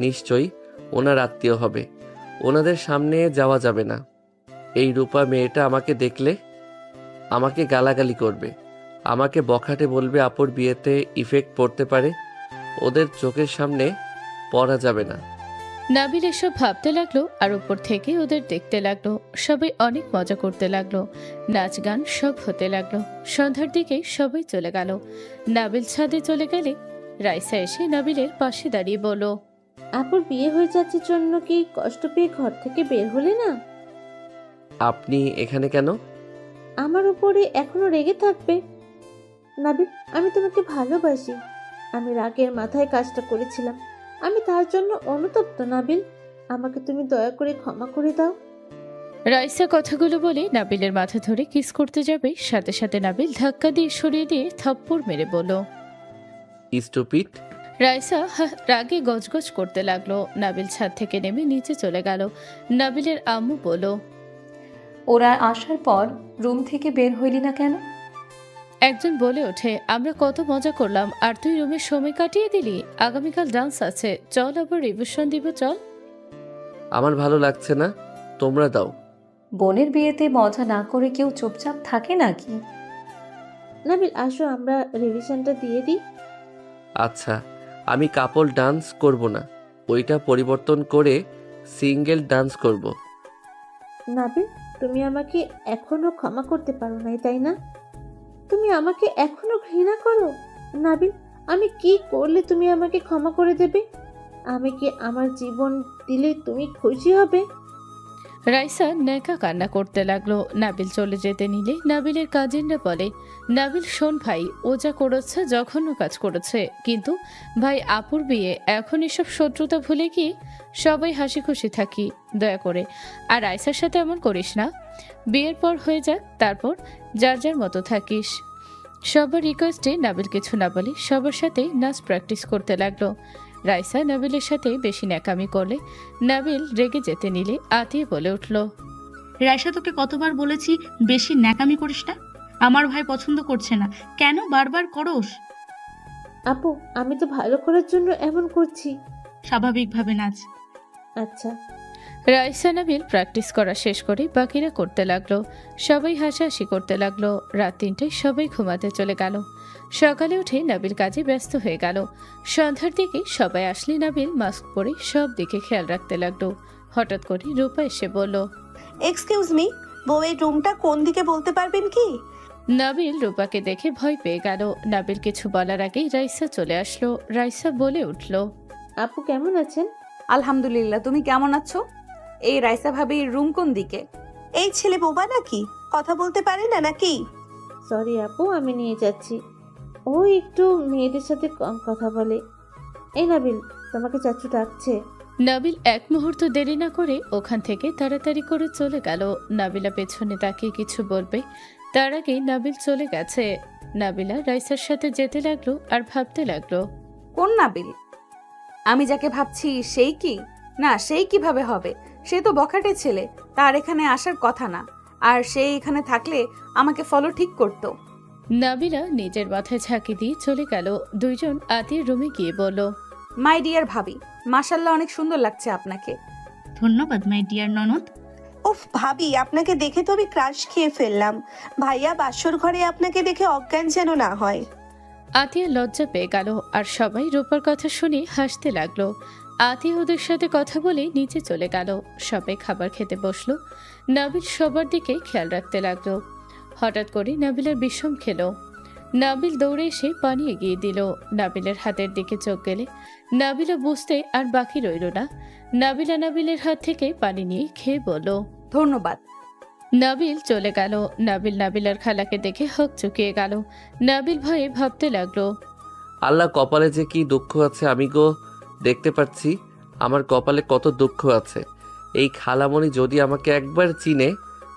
নিশ্চয়ই ওনার আত্মীয় হবে। ওনাদের সামনে যাওয়া যাবে না। এই রূপা মেয়েটা আমাকে দেখলে আমাকে গালাগালি করবে, আমাকে বখাটে বলবে, আপুর বিয়েতে ইফেক্ট পড়তে পারে। ওদের চোখের সামনে পড়া যাবে না। নাবিল এসব ভাবতে লাগলো আর উপর থেকে ওদের দেখতে লাগলো। সবাই অনেক মজা করতে লাগলো, নাচ গান সব হতে লাগলো। সন্ধ্যার দিকে সবাই চলে গেল। নাবিল ছাদে চলে গেলে রাইসা এসে নাবিলের পাশে দাঁড়িয়ে বলল, আপুর বিয়ে হয়ে যাচ্ছে জন্য কি কষ্ট পেয়ে ঘর থেকে বের হলে না? আপনি এখানে কেন? আমার উপরে এখনো রেগে থাকবে? নাবিল, আমি তোমাকে ভালোবাসি। আমি রাগের মাথায় কাজটা করেছিলাম, আমি তার জন্য অনুতপ্ত। নাবিল, আমাকে তুমি দয়া করে ক্ষমা করে দাও। রাইসা কথাগুলো বলে নাবিলের মাথা ধরে কিস করতে যাবে, সাথে সাথে নাবিল ধাক্কা দিয়ে সরিয়ে দিয়ে থাপ্পড় মেরে বলল, স্টুপিড। রাইসা রাগে গজগজ করতে লাগলো। নাবিল ছাদ থেকে নেমে নিচে চলে গেল। নাবিলের আম্মু বলল, ওরা আসার পর রুম থেকে বের হইলি না কেন? একজন বলে ওঠে, আমরা কত মজা করলাম আর তুই রুমে সময় কাটিয়ে দিলি। আগামীকাল ডান্স আছে, চল আবার রিভিশন দিব, চল। আমার ভালো লাগছে না, তোমরা দাও। বোনের বিয়েতে মজা না করে কেউ চুপচাপ থাকে নাকি? নাবিল, আসো আমরা রিভিশনটা দিয়ে দিই। আচ্ছা, আমি কাপল ডান্স করব না, ওইটা পরিবর্তন করে সিঙ্গেল ডান্স করব। নাবিল, তুমি আমাকে এখনো ক্ষমা করতে পারো নাই, তাই না? তুমি আমাকে এখনো ঘৃণা করো? নাবিল, আমি কি করলে তুমি আমাকে ক্ষমা করে দেবে? আমি কি আমার জীবন দিলে তুমি খুশি হবে? রাইসা নেকা কান্না করতে লাগলো। নাবিল চলে যেতে নিলে নাবিলের কাজিনরা বলে, নাবিল শোন ভাই, ও যা করেছে জঘন্য কাজ করেছে, কিন্তু ভাই আপুর বিয়ে, এখন এসব শত্রুতা ভুলে গিয়ে সবাই হাসি খুশি থাকি দয়া করে। আর রাইসার সাথে এমন করিস না, বিয়ের পর হয়ে যাক, তারপর যার যার মতো থাকিস। সবার রিকোয়েস্টে নাবিল কিছু না বলে সবার সাথে নাচ প্র্যাকটিস করতে লাগলো। রাইসা নাবিলের সাথে বেশি ন্যাকামি করলে নাবিল রেগে যেতে নিলে আতিয়ে বলে উঠল, রাইসা, তোকে কতবার বলেছি বেশি ন্যাকামি করিস না? আমার ভাই পছন্দ করছে না, কেন বারবার করস? আপু, আমি তো ভালো করার জন্য এমন করছি। স্বাভাবিকভাবে নাচ। আচ্ছা। রাইসা নাবিল প্র্যাকটিস করা শেষ করে বাকিরা করতে লাগলো। সবাই হাসাহাসি করতে লাগলো। রাত 3টায় সবাই ঘুমাতে চলে গেল। সকালে উঠে নাবিল কাজে ব্যস্ত হয়ে গেল। সন্ধ্যার দিকে সবাই আসলে নাবিল মাস্ক পরে সব দিকে খেয়াল রাখতে লাগলো। হঠাৎ করে রূপা এসে বলল, এক্সকিউজ মি, বউয়ের রুমটা কোন দিকে বলতে পারবেন কি? নাবিল রূপাকে দেখে ভয় পেয়ে গেল। নাবিল কিছু বলার আগেই রাইসা চলে আসলো। রাইসা বলে উঠল, আপু কেমন আছেন? আলহামদুলিল্লাহ, তুমি কেমন আছো? এই রাইসা ভাবির রুম কোন দিকে? এই ছেলে বোবা নাকি, কথা বলতে পারে না নাকি? সরি আপু, আমি নিয়ে যাচ্ছি। ও একটু মেয়েদের সাথে কম কথা বলে। এই নাবিল, তোমাকে চাচু ডাকছে। নাবিল এক মুহূর্ত দেরি না করে ওখান থেকে তাড়াতাড়ি করে চলে গেল। নাবিলা পেছনে তাকিয়ে কিছু বলবে, তার আগে নাবিল চলে গেছে। নাবিলা রাইসার সাথে যেতে লাগলো আর ভাবতে লাগলো, কোন নাবিল? আমি যাকে ভাবছি সেই কি? না, সেই কিভাবে হবে? সে তো বখাটে ছেলে, তার এখানে আসার কথা না। আর সে এখানে থাকলে আমাকে ফলো ঠিক করতো। নাবিলা নিজের মাথায় ঝাঁকি দিয়ে চলে গেল। দুইজন আতির রুমে গিয়ে বলল, মাই ডিয়ার ভাবি, মাশাল্লাহ অনেক সুন্দর লাগছে আপনাকে। ধন্যবাদ মাই ডিয়ার ননদ। উফ ভাবি, আপনাকে দেখে তো আমি ক্রাশ খেয়ে ফেললাম। ভাইয়া বাসর ঘরে আপনাকে দেখে অজ্ঞান যেন না হয়। আতিয়া লজ্জা পেয়ে গেল আর সবাই রূপার কথা শুনে হাসতে লাগলো। আতিয়া ওদের সাথে কথা বলে নিচে চলে গেল। সবাই খাবার খেতে বসলো। নাবিল সবার দিকে খেয়াল রাখতে লাগলো। হঠাৎ করে নাবিলের বিষম খেলো। নাবিল দৌড়ে এসে পানি এগিয়ে দিল। নাবিলের হাতের দিকে চোখ গেলে নাবিলা বুঝতে আর বাকি রইল না। নাবিলা নাবিলের হাত থেকে পানি নিয়ে খেয়ে বলল, ধন্যবাদ। নাবিল চলে গেল। নাবিলার খালাকে দেখে হক চুকিয়ে গেল। নাবিল ভয়ে ভাবতে লাগলো, আল্লাহ, কপালে যে কি দুঃখ আছে আমি গো দেখতে পাচ্ছি। আমার কপালে কত দুঃখ আছে। এই খালামণি যদি আমাকে একবার চিনে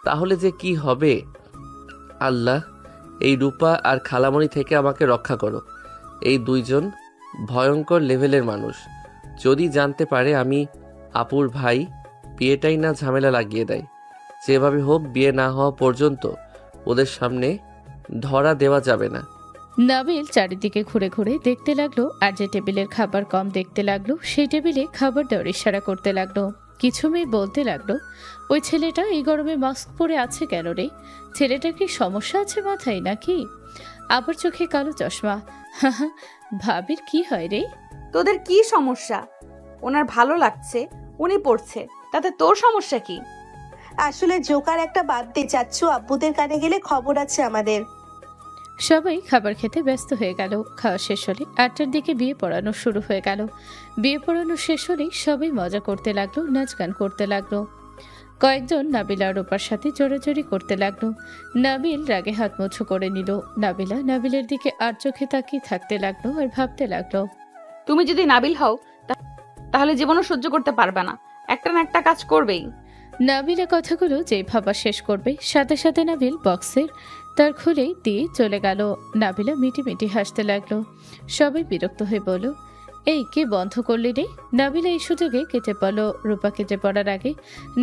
তাহলে যে কি হবে। আল্লাহ, এই রূপা আর খালামণি থেকে আমাকে রক্ষা করো। এই দুইজন ভয়ঙ্কর লেভেলের মানুষ। যদি জানতে পারে আমি আপুর ভাই, বিয়েটাই না ঝামেলা লাগিয়ে দেয়। যেভাবে হোক বিয়ে না হওয়া পর্যন্ত ওদের সামনে ধরা দেওয়া যাবে না। নাবিল চারিদিকে ঘুরে ঘুরে দেখতে লাগলো আর যে টেবিলের খাবার কম দেখতে লাগলো সেই টেবিলে খাবার দেওয়ার ইশারা করতে লাগলো। কিছু মেয়ে বলতে লাগলো, ওই ছেলেটা এই গরমে মাস্ক পরে আছে কেন রে? ছেলেটার কি সমস্যা আছে মাথায় নাকি? আবার চোখে কালো চশমা। হাহা, ভাবির কি হয় রে? তোদের কি সমস্যা? ওনার ভালো লাগছে, উনি পড়ছে, তাতে তোর সমস্যা কি? আসলে জোকার একটা বাদ দে চাচ্ছু, আব্বুদের কানে গেলে খবর আছে আমাদের। সবাই খাবার খেতে ব্যস্ত হয়ে গেল। খাওয়া শেষ হলে 8টার দিকে বিয়ে পড়ানো শুরু হয়ে গেল। বিয়ে পড়ানো শেষ হলেই সবাই মজা করতে লাগলো, নাচ গান করতে লাগলো। কয়েকজন নাবিলা আর রূপার সাথে জোরাজোরি করতে লাগলো। নাবিল রাগে হাত মুছো করে নিল। নাবিলা নাবিলের দিকে আর চোখে তাকিয়ে থাকতে লাগলো আর ভাবতে লাগলো, তুমি যদি নাবিল হও তাহলে জীবনও সহ্য করতে পারবে না, একটা না একটা কাজ করবেই। নাবিলা কথাগুলো যে ভাবা শেষ করবে সাথে সাথে নাবিল বক্সের তার খুলেই দিয়ে চলে গেল। নাবিলা মিটি মিটি হাসতে লাগলো। সবাই বিরক্ত হয়ে বলল, এই কে বন্ধ করলি রে? নাবিলা এই সুযোগে কেটে পড়ল। রূপা কেটে পড়ার আগে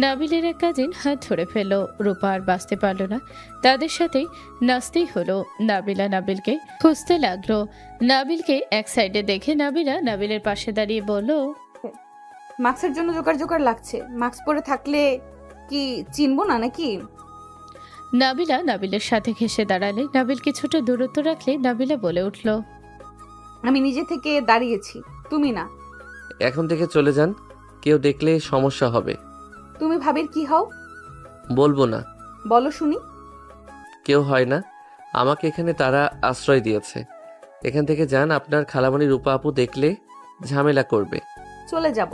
নাবিলের এক কাজিন হাত ধরে ফেলল। রূপা আর বাঁচতে পারল না, তাদের সাথেই নাচতেই হলো। নাবিলা নাবিলকে খুঁজতে লাগলো। নাবিলকে এক সাইডে দেখে নাবিলা নাবিলের পাশে দাঁড়িয়ে বলল, মাস্কের জন্য জোকার জোকার লাগছে, মাস্ক পরে থাকলে কি চিনবো না নাকি? নাবিলা নাবিলের সাথে ঘেঁষে দাঁড়ালে নাবিল কিছুটা দূরত্ব রাখলে নাবিলা বলে উঠল, আমি নিজে থেকে দাঁড়িয়েছি, তুমি না। এখন থেকে চলে যান, কেউ দেখলে সমস্যা হবে। তুমি ভাবির কি হও? বলবো না। বলো শুনি। কেউ হয় না, আমাকে এখানে তারা আশ্রয় দিয়েছে। এখান থেকে যান, আপনার খালামণি রূপা আপু দেখলে ঝামেলা করবে। চলে যাব।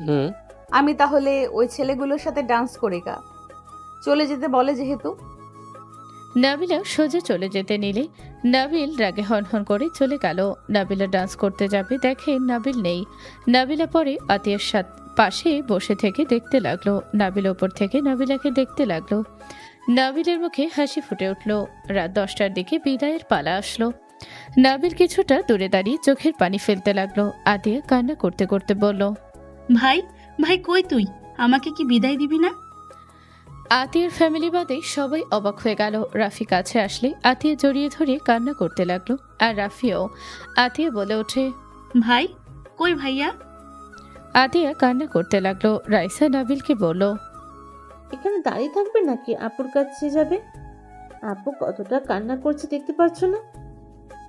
হুম। আমি তাহলে ওই ছেলেগুলোর সাথে ডান্স করি গা। চলে যেতে বলে যেহেতু। নাবিলা সোজা চলে যেতে নিলে নাবিল রাগে হনহন করে চলে গেল। নাবিলা ডান্স করতে যাবে, দেখে নাবিল নেই। নাবিলা পরে আতিয়ার পাশে বসে থেকে দেখতে লাগলো। নাবিল ওপর থেকে নাবিলাকে দেখতে লাগলো। নাবিলের মুখে হাসি ফুটে উঠল। রাত 10টার দিকে বিদায়ের পালা আসলো। নাবিল কিছুটা দূরে দাঁড়িয়ে চোখের পানি ফেলতে লাগলো। আতিয়া কান্না করতে করতে বলল, ভাই ভাই কই তুই? আমাকে কি বিদায় দিবি না? আতিয়ার ফ্যামিলি বাদে সবাই অবাক হয়ে গেল। রাফি কাছে আসলে আতিয়া জড়িয়ে ধরে কান্না করতে লাগলো। আর রাফিও। আতিয়া বলে ওঠে, ভাই কই ভাইয়া? আতিয়া কান্না করতে লাগলো। রাইসা নাবিলকে বলল, এখানে দাঁড়িয়ে থাকবে নাকি আপুর কাছে যাবে? আপু কতটা কান্না করছে দেখতে পাচ্ছ না?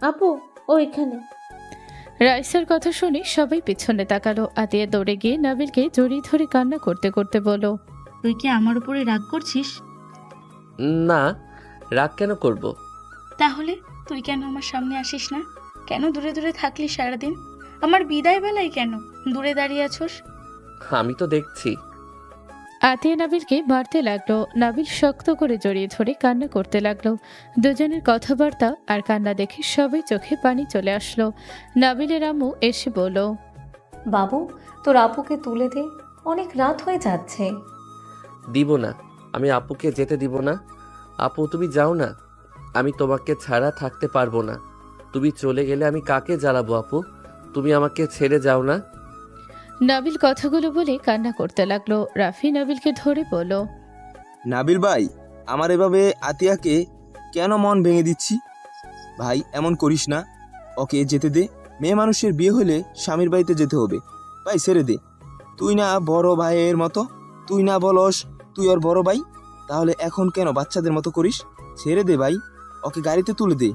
আপু ও এখানে। রাইসার কথা শুনে সবাই পিছনে তাকালো। আতিয়া দৌড়ে গিয়ে নাবিলকে জড়িয়ে ধরে কান্না করতে করতে বলল, তুই কি আমার উপরে রাগ করছিস? না, রাগ কেন করব? তাহলে তুই কেন আমার সামনে আসিস না? কেন দূরে দূরে থাকলি সারাদিন? আমার বিদায় বেলায় কেন দূরে দাঁড়িয়ে আছোস? আমি তো দেখছি। আতিয়া নাবিলকে মারতে লাগলো। নাবিল শক্ত করে জড়িয়ে ধরে কান্না করতে লাগলো। দুজনের কথাবার্তা আর কান্না দেখে সবাই চোখে পানি চলে আসলো। নাবিলের আম্মু এসে বলল, বাবু, তোর আপুকে তুলে দে, অনেক রাত হয়ে যাচ্ছে। দিব না, আমি আপুকে যেতে দিব না। আপু তুমি যাও না, আমি তোমাকে ছাড়া থাকতে পারবো না। তুমি চলে গেলে আমি কাকে জ্বালাবো আপু? তুমি আমাকে ছেড়ে যাও না। নাবিল কথাগুলো বলে কান্না করতে লাগলো। রাফি নাবিলকে ধরে বলল, নাবিল ভাই, আমার এভাবে আতিয়াকে কেন মন ভেঙে দিচ্ছি? ভাই এমন করিস না, ওকে যেতে দে। মেয়ে মানুষের বিয়ে হলে স্বামীর বাড়িতে যেতে হবে। ভাই ছেড়ে দে। তুই না বড় ভাইয়ের মতো, তুই না বলস তুই ওর বড় ভাই, তাহলে এখন কেন বাচ্চাদের মতো করিস? ছেড়ে দে ভাই, ওকে গাড়িতে তুলে দে।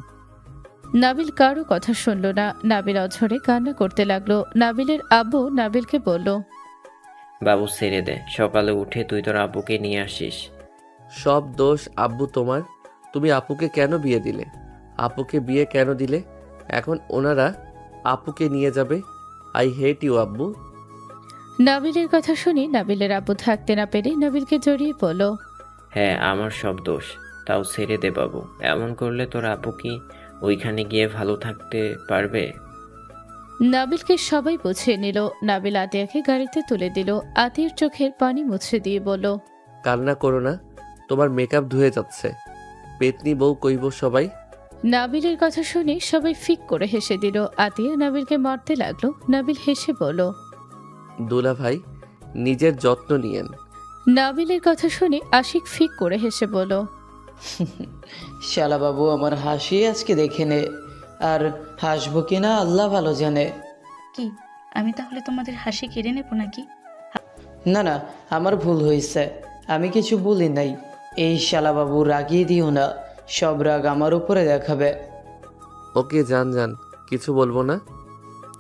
নাবিল কারো কথা শুনল না। নাবিল অঝরে কান্না করতে লাগলো। নাবিলের আব্বু নাবিলকে বলল, বাবু ছেড়ে দে, সকালে উঠে তুই তোর আব্বুকে নিয়ে আসিস। সব দোষ আব্বু তোমার। তুমি আপুকে কেন বিয়ে দিলে? আপুকে বিয়ে কেন দিলে? এখন ওনারা আপুকে নিয়ে যাবে। আই হেট ইউ আব্বু। নাবিলের কথা শুনে নাবিলের আব্বু থাকতে না পেরে নাবিলকে জড়িয়ে বলল, হ্যাঁ আমার সব দোষ, তাও ছেড়ে দে বাবু। এমন করলে তোর আব্বু কি ওইখানে গিয়ে ভালো থাকতে পারবে? নাবিলকে সবাই বুঝিয়ে নিল। নাবিল আতিয়াকে গাড়িতে তুলে দিল। আতিয়ার চোখের পানি মুছে দিয়ে বলল, কান্না করো না, তোমার মেকআপ ধুয়ে যাচ্ছে। পেতনি বউ কইব সবাই। নাবিলের কথা শুনে সবাই ফিক করে হেসে দিল। আতিয়া নাবিলকে মারতে লাগলো। নাবিল হেসে বলল, দুলা ভাই, নিজের যত্ন নিয়েন। নাবিলের কথা শুনে আশিক ফিক করে হেসে বলল, শালা বাবু আমার হাসি আজকে দেখে নে, আর হাসবো কিনা আল্লাহ ভালো জানে। কি আমি তাহলে তোমাদের হাসি কেড়ে নেবো নাকি? না না, আমার ভুল হয়েছে, আমি কিছু বলি নাই। এই শালা বাবু রাগিয়ে দিও না, সব রাগ আমার উপরে দেখাবে। ওকে যান যান, কিছু বলবো না।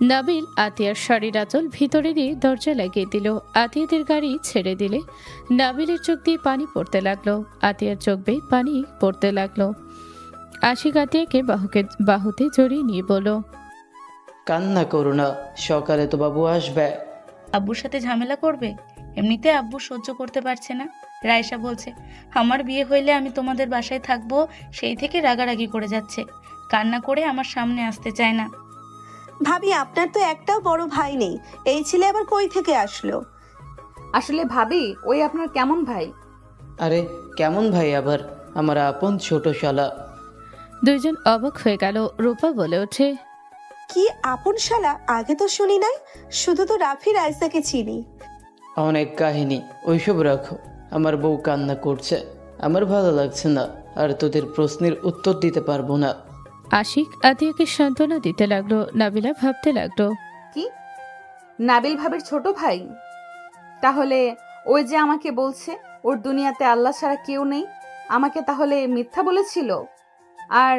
নাবিল আতিয়ার শাড়ির আঁচল ভিতরে দিয়ে দরজা লাগিয়ে দিল। আতিয়াদের গাড়ি ছেড়ে দিলে নাবিলের চোখ দিয়ে পানি পড়তে লাগলো। আতিয়ার চোখ বেয়ে পানি পড়তে লাগলো। আশিক আতিয়াকে বাহুতে জড়িয়ে নিয়ে বলল, কান্না করো না, সকালে তো বাবু আসবে। আব্বুর সাথে ঝামেলা করবে? এমনিতে আব্বু সহ্য করতে পারছে না। রাইসা বলছে আমার বিয়ে হইলে আমি তোমাদের বাসায় থাকবো, সেই থেকে রাগারাগি করে যাচ্ছে। কান্না করে আমার সামনে আসতে চায় না। ভাবি, আপনার তো একটাও বড় ভাই নেই, এই ছেলে আবার কই থেকে আসলো? আসলে ভাবি, ওই আপনার কেমন ভাই? আরে কেমন ভাই আবার? আমার আপন ছোট শালা। দুইজন অবাক হয়ে গেল। রূপা বলে ওঠে, কি আপন শালা? আগে তো শুনি নাই, শুধু তো রাফি রাইসাকে চিনি। অনেক কাহিনী, ওইসব রাখো। আমার বউ কান্না করছে, আমার ভালো লাগছে না, আর তোদের প্রশ্নের উত্তর দিতে পারবো না। আশিক আতিয়াকে সান্ত্বনা দিতে লাগলো। নাবিলা ভাবতে লাগলো, কি, নাবিল ভাবির ছোট ভাই? তাহলে ওই যে আমাকে বলছে ওর দুনিয়াতে আল্লাহ ছাড়া কেউ নেই, আমাকে তাহলে মিথ্যা বলেছিল? আর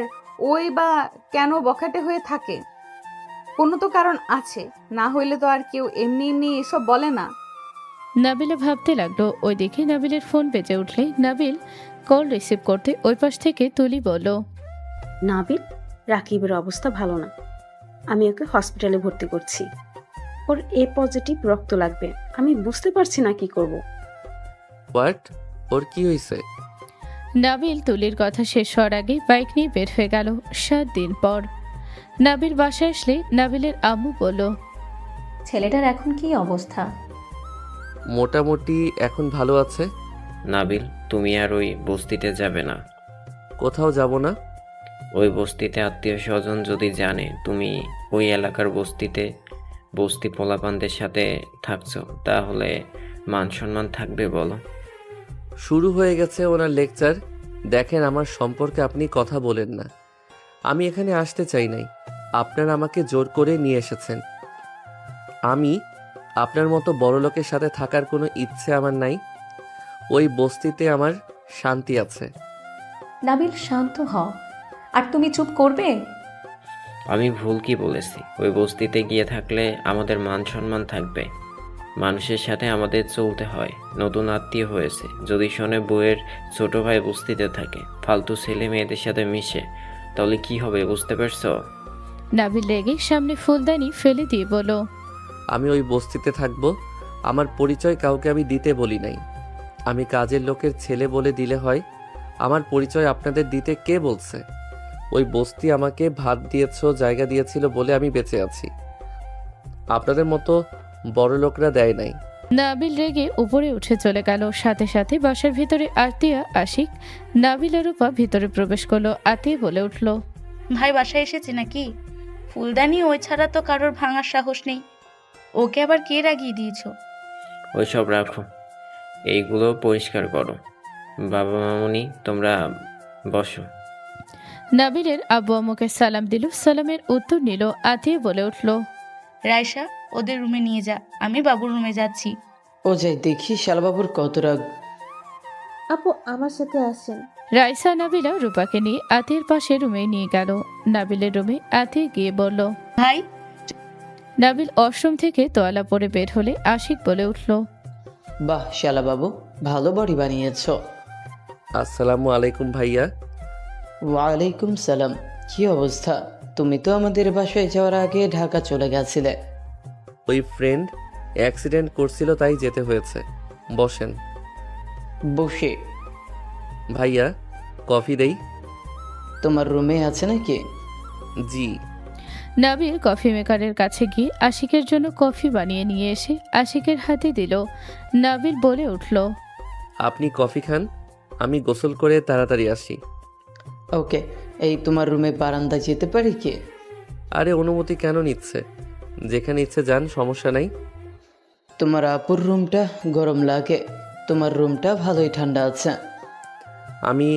ওই বা কেন বখাটে হয়ে থাকে? কোনো তো কারণ আছে, না হইলে তো আর কেউ এমনি এমনি এসব বলে না। নাবিলা ভাবতে লাগলো। ওই দেখে নাবিলের ফোন বেজে উঠলে নাবিল কল রিসিভ করতে ওই পাশ থেকে তুলি বলল, নাবিল, রাকিবের অবস্থা ভালো না, আমি ওকে হসপিটালে ভর্তি করছি। ওর এ পজিটিভ রক্ত লাগবে, আমি বুঝতে পারছি না কি করব। হোয়াট? ওর কি হয়েছে? নাবিল তুলির কথা শেষ হওয়ার আগে বাইক নিয়ে বের হয়ে গেল। 7 দিন পর নাবিল বাসায় আসলে নাবিলের আম্মু বলল, ছেলেটার এখন কি অবস্থা? মোটামুটি এখন ভালো আছে। নাবিল, তুমি আর ওই বস্তিতে যাবে না। কোথাও যাব না। ওই বস্তিতে আত্মীয় স্বজন যদি জানে তুমি ওই এলাকার বস্তি পোলাপানদের সাথে থাকছো, তাহলে মান সম্মান থাকবে বলো? শুরু হয়ে গেছে ওনার লেকচার। দেখেন, আমার সম্পর্কে আপনি কথা বলেন না। আমি এখানে আসতে চাই নাই, আপনারা আমাকে জোর করে নিয়ে এসেছেন। আমি আপনার মতো বড় লোকের সাথে থাকার কোনো ইচ্ছে আমার নাই। ওই বস্তিতে আমার শান্তি আছে। নাবিল, শান্ত হ। আর তুমি চুপ করবে? আমি ভুল কি বলেছি? ওই বস্তিতে গিয়ে থাকলে আমাদের মান সম্মান থাকবে, মানুষের সাথে আমাদের চলতে হয়। নতুন আত্মীয় হয়েছে, যদি শোনে বউয়ের ছোট ভাই বস্তিতে থাকে, ফালতু ছেলে মেয়েদের সাথে মিশে, তাহলে কি হবে বুঝতে পারছো? নাবিল রেগে সামনে ফুলদানি ফেলে দিয়ে বলল, আমি ওই বস্তিতে থাকবো। আমার পরিচয় কাউকে আমি দিতে বলি নাই। আমি কাজের লোকের ছেলে বলে দিলে হয়। আমার পরিচয় আপনাদের দিতে কে বলছে? ওই বস্তি আমাকে ভাত দিয়েছো, জায়গা দিয়েছিল বলে আমি বেঁচে আছি। আপনাদের মতো বড় লোকরা দেয় নাই। নাবিল রেগে উপরে উঠে চলে গেল। সাথে সাথে বাসার ভিতরে আতিয়া, আশিক, নাবিল আর রূপা ভিতরে প্রবেশ করলো। আতিয়া বলে উঠল, ভাই বাসায় এসেছে নাকি? ফুলদানি ওই ছাড়া তো কারোর ভাঙার সাহস নেই। ওকে আবার কে রাগিয়ে দিয়েছো? ওইসব রাখো, এইগুলো পরিষ্কার করো। বাবা মামুনি তোমরা বসো। নাবিলের আব্বু আম্মুকে সালাম দিল। সালামের উত্তর নিল। আতিয়া বলে উঠল, রাইসা ওদের রুমে নিয়ে যা, আমি বাবুর রুমে যাচ্ছি। ও যাই দেখি শালাবাবুর কত রাগ। আপু আমার সাথে আসেন। রাইসা নাবিলা রূপাকে নিয়ে আতিয়ার পাশে রুমে নিয়ে গেল। নাবিলের রুমে আতিয়া গিয়ে বলল, ভাই নাবিল ওয়াশরুম থেকে তোয়ালা পরে বের হলে আশিক বলে উঠল, বাহ শালাবাবু, ভালো বডি বানিয়েছ। আসসালামু আলাইকুম ভাইয়া। ওয়ালাইকুম সালাম। কি অবস্থা? তুমি তো আমাদের বাসায় যাওয়ার আগে ঢাকা চলে গেছিলে। ওই ফ্রেন্ড অ্যাক্সিডেন্ট করছিল তাই যেতে হয়েছে। বসেন। বসে। ভাইয়া কফি দেই? তোমার রুমে আছে নাকি? জি। নাবিল কফি মেকারের কাছে গিয়ে আশিকের জন্য কফি বানিয়ে নিয়ে এসে আশিকের হাতে দিল। নাবিল বলে উঠল, আপনি কফি খান, আমি গোসল করে তাড়াতাড়ি আসি। ওকে, এই তোমার রুমে বারান্দা যেতে পারি কি? আরে অনুমতি কেন নিচ্ছে? যেখানে ইচ্ছে যান, সমস্যা নাই। তোমার আপুর রুমটা গরম লাগে, তোমার রুমটা ভালোই ঠান্ডা আছে। আমি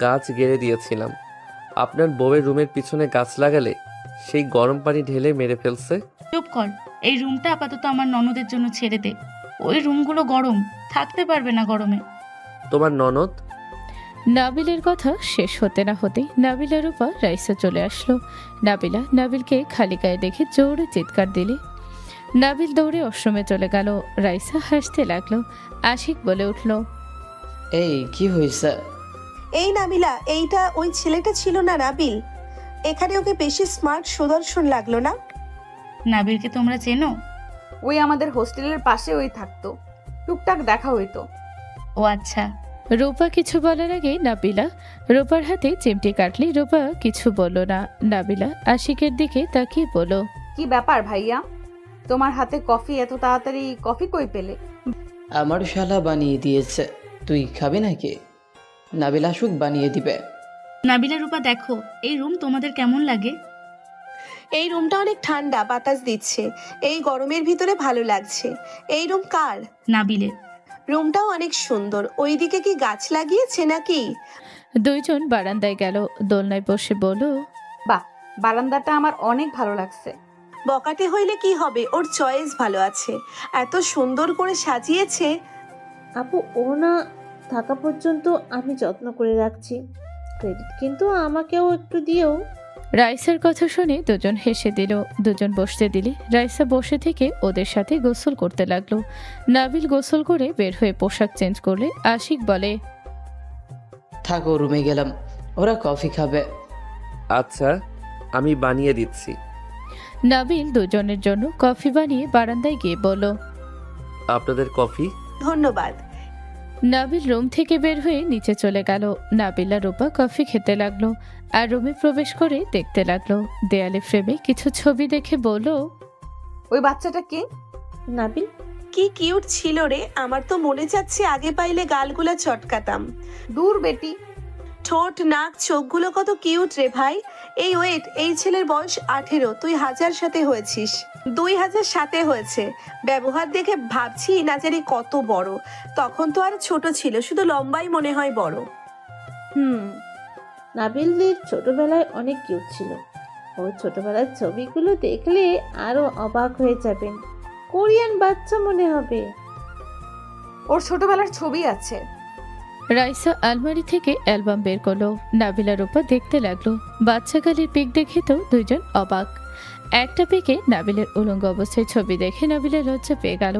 গাছ গেড়ে দিয়েছিলাম। আপনার বউয়ের রুমের পিছনে গাছ লাগালে সেই গরম পানি ঢেলে মেরে ফেলছে। চুপ কর, এই রুমটা আপাতত আমার ননদের জন্য ছেড়ে দে। ওই রুমগুলো গরম, থাকতে পারবে না গরমে। তোমার ননদ? নাবিলের কথা শেষ হতে না হতেই নাবিলার রূপা রাইসা চলে আসলো। নাবিলা নাবিলকে খালি গায়ে দেখে জোরে চিৎকার দিলে নাবিল দৌড়ে ওয়াশরুমে চলে গেল। রাইসা হাসতে লাগলো। আশিক বলে উঠল, এই কি হয়েছে? এই নাবিলা, এইটা ওই ছেলেটা ছিল না নাবিল? এখানে ওকে বেশি স্মার্ট সুদর্শন লাগলো না? নাবিলকে তোমরা চেনো? ওই আমাদের হোস্টেলের পাশে ওই থাকতো, টুকটাক দেখা হইতো। ও আচ্ছা। রূপা কিছু বলার আগে নাবিলা রূপার হাতে চিমটি কাটলি। রূপা কিছু বলল না। নাবিলা আশিকের দিকে তাকিয়ে বলল, কি ব্যাপার ভাইয়া, তোমার হাতে কফি? এত তাড়াতাড়ি কফি কই পেলে? আমার শালা বানিয়ে দিয়েছে, তুই খাবি নাকি? নাবিল আসুক বানিয়ে দিবে। নাবিলা রূপা দেখো, এই রুম তোমাদের কেমন লাগে? এই রুমটা অনেক ঠান্ডা, বাতাস দিচ্ছে। এই গরমের ভিতরে ভালো লাগছে। এই রুম কার? নাবিলের। রুমটাও অনেক সুন্দর। ওইদিকে কি গাছ লাগিয়েছে নাকি? দুইজন বারান্দায় গেল। দোলনায় বসে বলল, বাহ, বারান্দাটা আমার অনেক ভালো লাগছে। বকাটে হইলে কি হবে, ওর চয়েস ভালো আছে, এত সুন্দর করে সাজিয়েছে। আপু ও না থাকা পর্যন্ত আমি যত্ন করে রাখছি, ক্রেডিট কিন্তু আমাকেও একটু দিও। রাইসার কথা শুনে দুজন হেসে দিল। দুজন বসতে দিলে রাইসা বসে থেকে ওদের সাথে গোসল করতে লাগলো। নাবিল গোসল করে বের হয়ে পোশাক চেঞ্জ করলে আশিক বলে, থাকো, রুমে গেলাম, ওরা কফি খাবে। আচ্ছা, আমি বানিয়ে দিচ্ছি। নাবিল দুজনের জন্য কফি বানিয়ে বারান্দায় গিয়ে বলল, আপনাদের কফি। ধন্যবাদ। নাবিল রুম থেকে বের হয়ে নিচে চলে গেল। নাবিলা রূপা কফি খেতে লাগলো আর রুমে প্রবেশ করে দেখতে লাগলো। দেয়ালে ফ্রেমে কিছু ছবি দেখে বলল, ওই বাচ্চাটা কে? নাবিল। কি কিউট ছিল রে, আমার তো মনে যাচ্ছে আগে পাইলে গালগুলা চটকাতাম। দূর বেটি। ঠোঁট, নাক, চোখগুলো কত কিউট রে ভাই। এই ওয়েট, এই ছেলের বয়স 18, তুই 1000 সাথে হয়েছিস। 2000 সাথে হয়েছে। ব্যবহার দেখে ভাবছি না জানি কত বড়। তখন তো আর ছোট ছিল, শুধু লম্বাই মনে হয় বড়। নাবিলের ছোটবেলায় অনেক কিউট ছিল। ওর ছোটবেলার ছবিগুলো দেখলে আরো অবাক হয়ে যাবেন। কোরিয়ান বাচ্চা মনে হবে। ওর ছোটবেলার ছবি আছে। রাইসা আলমারি থেকে অ্যালবাম বের করলো। নাবিলা রূপা দেখতে লাগলো। বাচ্চাকালের পিক দেখে তো দুইজন অবাক। একটা পিকে নাবিলের উলঙ্গ অবস্থায় ছবি দেখে নাবিলা লজ্জা পেয়ে গেল।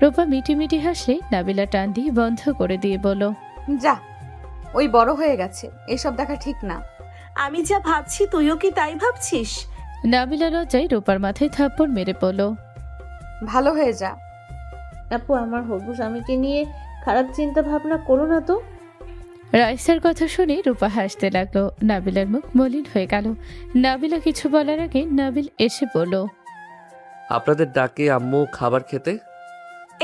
রূপা মিটি মিটি হাসলে নাবিলা টান দিয়ে বন্ধ করে দিয়ে বলল, যা, ওই বড় হয়ে গেছে, এসব দেখা ঠিক না। আমি যা ভাবছি তুইও কি তাই ভাবছিস? নাবিলা লজ্জায় রূপার মাথায় থাপ্পড় মেরে পড়ল। ভালো হয়ে যা। আপু আমার হবু স্বামীকে নিয়ে খারাপ চিন্তা ভাবনা করো না তো। রাইসার কথা শুনে রূপা হাসতে লাগলো। নাবিলার মুখ মলিন হয়ে গেল। নাবিলা কিছু বলার আগে নাবিল এসে বলল, আপনাদের ডাকে আম্মু খাবার খেতে।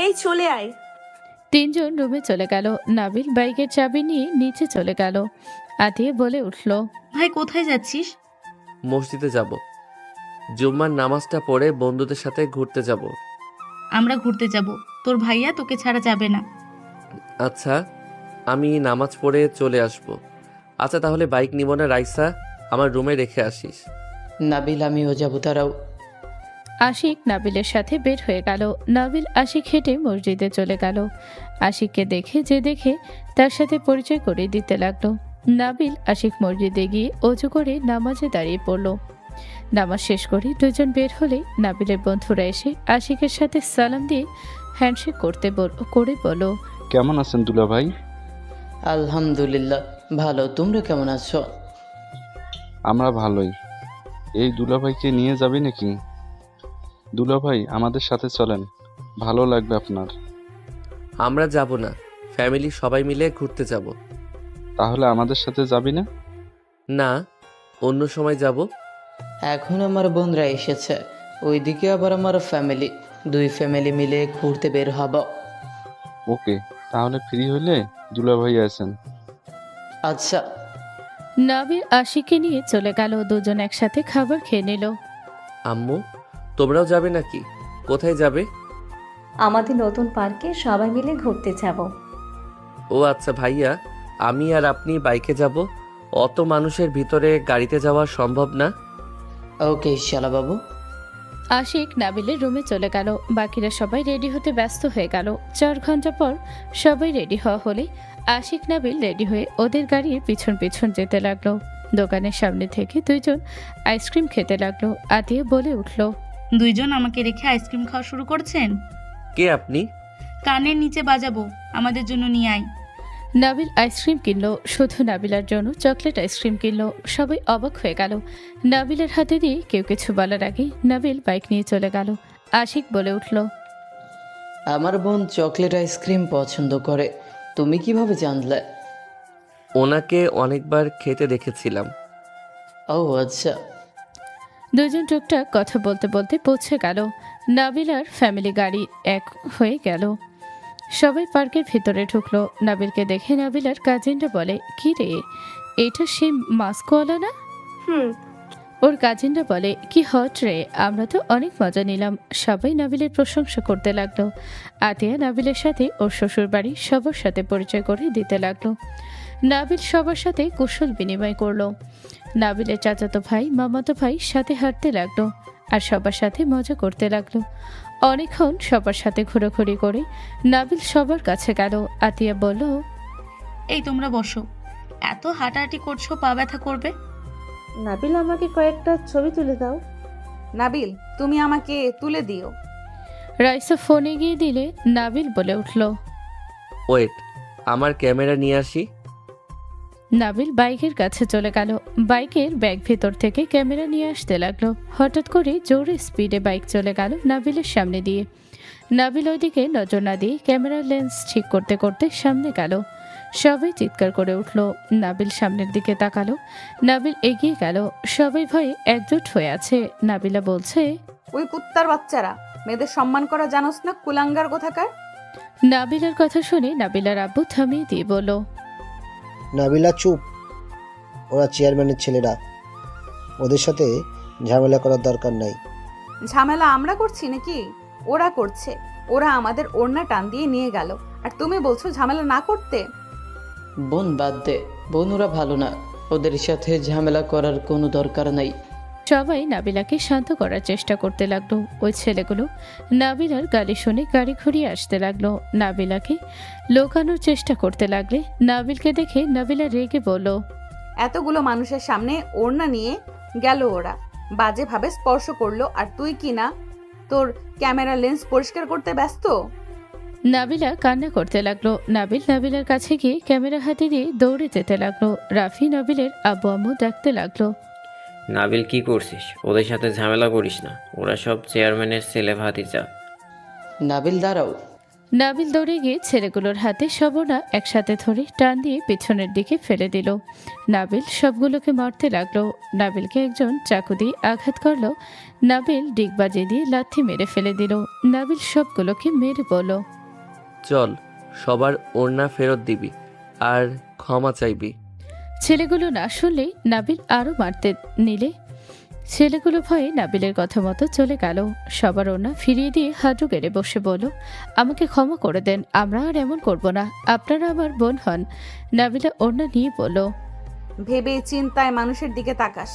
এই চলে আয়। তিনজন রুমে চলে গেল। নাবিল বাইকের চাবি নিয়ে নিচে চলে গেল। আতিয়া বলে উঠল, ভাই কোথায় যাচ্ছিস? মসজিদে যাব। জুম্মার নামাজটা পড়ে বন্ধুদের সাথে ঘুরতে যাব। আমরা ঘুরতে যাব, তোর ভাইয়া তোকে ছাড়া যাবে না। আচ্ছা, আমি নামাজ পড়ে চলে আসব। আচ্ছা তাহলে বাইক নিব না রাইসা, আমার রুমে রেখে আসিস। নাবিল আমিও যাবো, তারাও। আশিক নাবিলের সাথে বের হয়ে গেল। নাবিল আশিক হেঁটে মসজিদে চলে গেল। আশিককে দেখে তার সাথে পরিচয় করে দিতে লাগলো। নাবিল আশিক মসজিদে গিয়ে অজু করে নামাজে দাঁড়িয়ে পড়ল। নামাজ শেষ করে দুজন বের হলে নাবিলের বন্ধুরা এসে আশিকের সাথে সালাম দিয়ে হ্যান্ডশেক করে বলল, কেমন আছেন দুলা ভাই? আলহামদুলিল্লাহ ভালো, তোমরা কেমন আছো? আমরা ভালোই। এই দুলা ভাইকে নিয়ে যাবি নাকি? দুলা ভাই আমাদের সাথে চলেন, ভালো লাগবে আপনার। আমরা যাব না, ফ্যামিলি সবাই মিলে ঘুরতে যাব। তাহলে আমাদের সাথে যাবি না? না, অন্য সময় যাব। এখন আমার বোনরা এসেছে, ওইদিকে আবার আমার ফ্যামিলি, দুই ফ্যামিলি মিলে ঘুরতে বের হব। ওকে, তাহলে ফ্রি হলে দুলা ভাই আছেন। আচ্ছা। নাবিল আশিককে নিয়ে চলে গেল। দুজন একসাথে খাবার খেয়ে নিল। আম্মু, তোমরাও যাবে নাকি? কোথায় যাবে? আমাদের নতুন পার্কে সবাই মিলে ঘুরতে যাব। ও আচ্ছা ভাইয়া, আমি আর আপনি বাইকে যাব। অত মানুষের ভিতরে গাড়িতে যাওয়া সম্ভব না। ওকে শালা বাবু। আশিক নাবিলের রুমে চলে গেল। বাকিরা সবাই রেডি হতে ব্যস্ত হয়ে গেল। 4 ঘন্টা পর সবাই রেডি হওয়া হলে আশিক নাবিল রেডি হয়ে ওদের গাড়ির পিছন পিছন যেতে লাগলো। দোকানের সামনে থেকে দুইজন আইসক্রিম খেতে লাগলো। আতিয়া বলে উঠল, দুইজন আমাকে রেখে আইসক্রিম খাওয়া শুরু করছেন? কে আপনি? কানের নিচে বাজাবো, আমাদের জন্য নিয়ে আয়। নাবিল আইসক্রিম কিনলো। শুধু নাবিলার জন্য চকলেট আইসক্রিম কিনলো। সবাই অবাক হয়ে গেল। নাবিলের হাতে দিয়ে কেউ কিছু বলার আগে নাবিল বাইক নিয়ে চলে গেল। আশিক বলে উঠল, আমার বোন চকলেট আইসক্রিম পছন্দ করে, তুমি কিভাবে জানলে? ওনাকে অনেকবার খেতে দেখেছিলাম। ও আচ্ছা। দুজন টুকটাক কথা বলতে বলতে পৌঁছে গেল। নাবিল আর ফ্যামিলি গাড়ি এক হয়ে গেল। সবাই পার্কের ভিতরে ঢুকলো। নাবিলকে দেখে নাবিলার কাজিনরা বলে, কি রে, এটা সেই মাস্কওয়ালা না? ওর কাজিনরা বলে, কি হট রে, আমরা তো অনেক মজা নিলাম। সবাই নাবিলের প্রশংসা করতে লাগলো। আতিয়া নাবিলের সাথে ওর শ্বশুর বাড়ি সবার সাথে পরিচয় করে দিতে লাগলো। নাবিল সবার সাথে কুশল বিনিময় করলো। নাবিলের চাচাতো ভাই মামাতো ভাই সাথে হাঁটতে লাগলো আর সবার সাথে মজা করতে লাগলো। অনেকক্ষণ সবার সাথে ঘোরাঘুরি করে নাবিল সবার কাছে গেল। আতিয়া বলল, এই তোমরা বসো, এত হাঁটাহাঁটি করছো, পা ব্যথা করবে। নাবিল আমাকে কয়েকটা ছবি তুলে দাও। নাবিল তুমি আমাকে তুলে দিও। রাইসা ফোনে গিয়ে দিলে নাবিল বলে উঠল, ওয়েট, আমার ক্যামেরা নিয়ে আসি। নাবিল বাইকের কাছে চলে গেল। বাইকের ব্যাগ ভেতর থেকে ক্যামেরা নিয়ে আসতে লাগলো। হঠাৎ করে জোরে স্পিডে বাইক চলে গেল নাবিলের সামনে দিয়ে। নাবিল ওইদিকে নজর না দিয়ে ক্যামেরার লেন্স ঠিক করতে করতে সামনে গেল। সবাই চিৎকার করে উঠল। নাবিল সামনের দিকে তাকালো। নাবিল এগিয়ে গেল। সবাই ভয়ে একজোট হয়ে আছে। নাবিলা বলছে, ওই কুত্তার বাচ্চারা, মেয়েদের সম্মান করা জানোস না, কুলাঙ্গার কোথাকার। নাবিলার কথা শুনে নাবিলার আব্বু থামিয়ে দিয়ে বলল, নাবিলা চুপ, ওরা চেয়ারম্যানের ছেলেরা, ওদের সাথে ঝামেলা করার দরকার নাই। ঝামেলা আমরা করছি নাকি? ওরা করছে। ওরা আমাদের ওড়না টান দিয়ে নিয়ে গেল, আর তুমি বলছো ঝামেলা না করতে। বোন বাদ দে, বোন ওরা ভালো না, ওদের সাথে ঝামেলা করার কোনো দরকার নাই। সবাই নাবিলাকে শান্ত করার চেষ্টা করতে লাগলো। ওই ছেলেগুলো নাবিলার গালি শুনে গাড়ি ঘুরিয়ে আসতে লাগলো। নাবিলাকে লোকানোর চেষ্টা করতে লাগলে নাবিলকে দেখে নাবিলা রেগে বলল, এতগুলো মানুষের সামনে ওড়না নিয়ে গেল ওরা, বাজেভাবে স্পর্শ করলো, আর তুই কি না তোর ক্যামেরা লেন্স পরিষ্কার করতে ব্যস্ত। নাবিলা কান্না করতে লাগলো। নাবিল নাবিলার কাছে গিয়ে ক্যামেরা হাতে দিয়ে দৌড়ে যেতে লাগলো। রাফি নাবিলের আব্বু আম্মু ডাকতে লাগলো, নাবিল কি করছিস? ওদের সাথে ঝামেলা করিস না, ওরা সব চেয়ারম্যানের ছেলে ভাতিজা। নাবিল দাঁড়াও। নাবিল দৌড়ে গিয়ে ছেলেগুলোর হাতে সবনা একসাথে ধরে টান দিয়ে পেছনের দিকে ফেলে দিল। নাবিল সবগুলোকে মারতে লাগলো। নাবিলকে একজন চাকু দিয়ে আঘাত করলো। নাবিল ডিগবাজি দিয়ে লাথি মেরে ফেলে দিল। নাবিল সবগুলোকে মেরে বলল, চল, সবার ওড়না ফেরত দিবি আর ক্ষমা চাইবি। ছেলেগুলো না শুনলেই নাবিল আরও মারতে নিলে ছেলেগুলো ভয়ে নাবিলের কথা মতো চলে গেল। সবার ওড়না ফিরিয়ে দিয়ে হাঁটু গেড়ে বসে বলল, আমাকে ক্ষমা করে দেন, আমরা আর এমন করব না, আপনারা আমার বোন হন। নাবিলা ওড়না নিয়ে বলল, ভেবে চিন্তায় মানুষের দিকে তাকাস।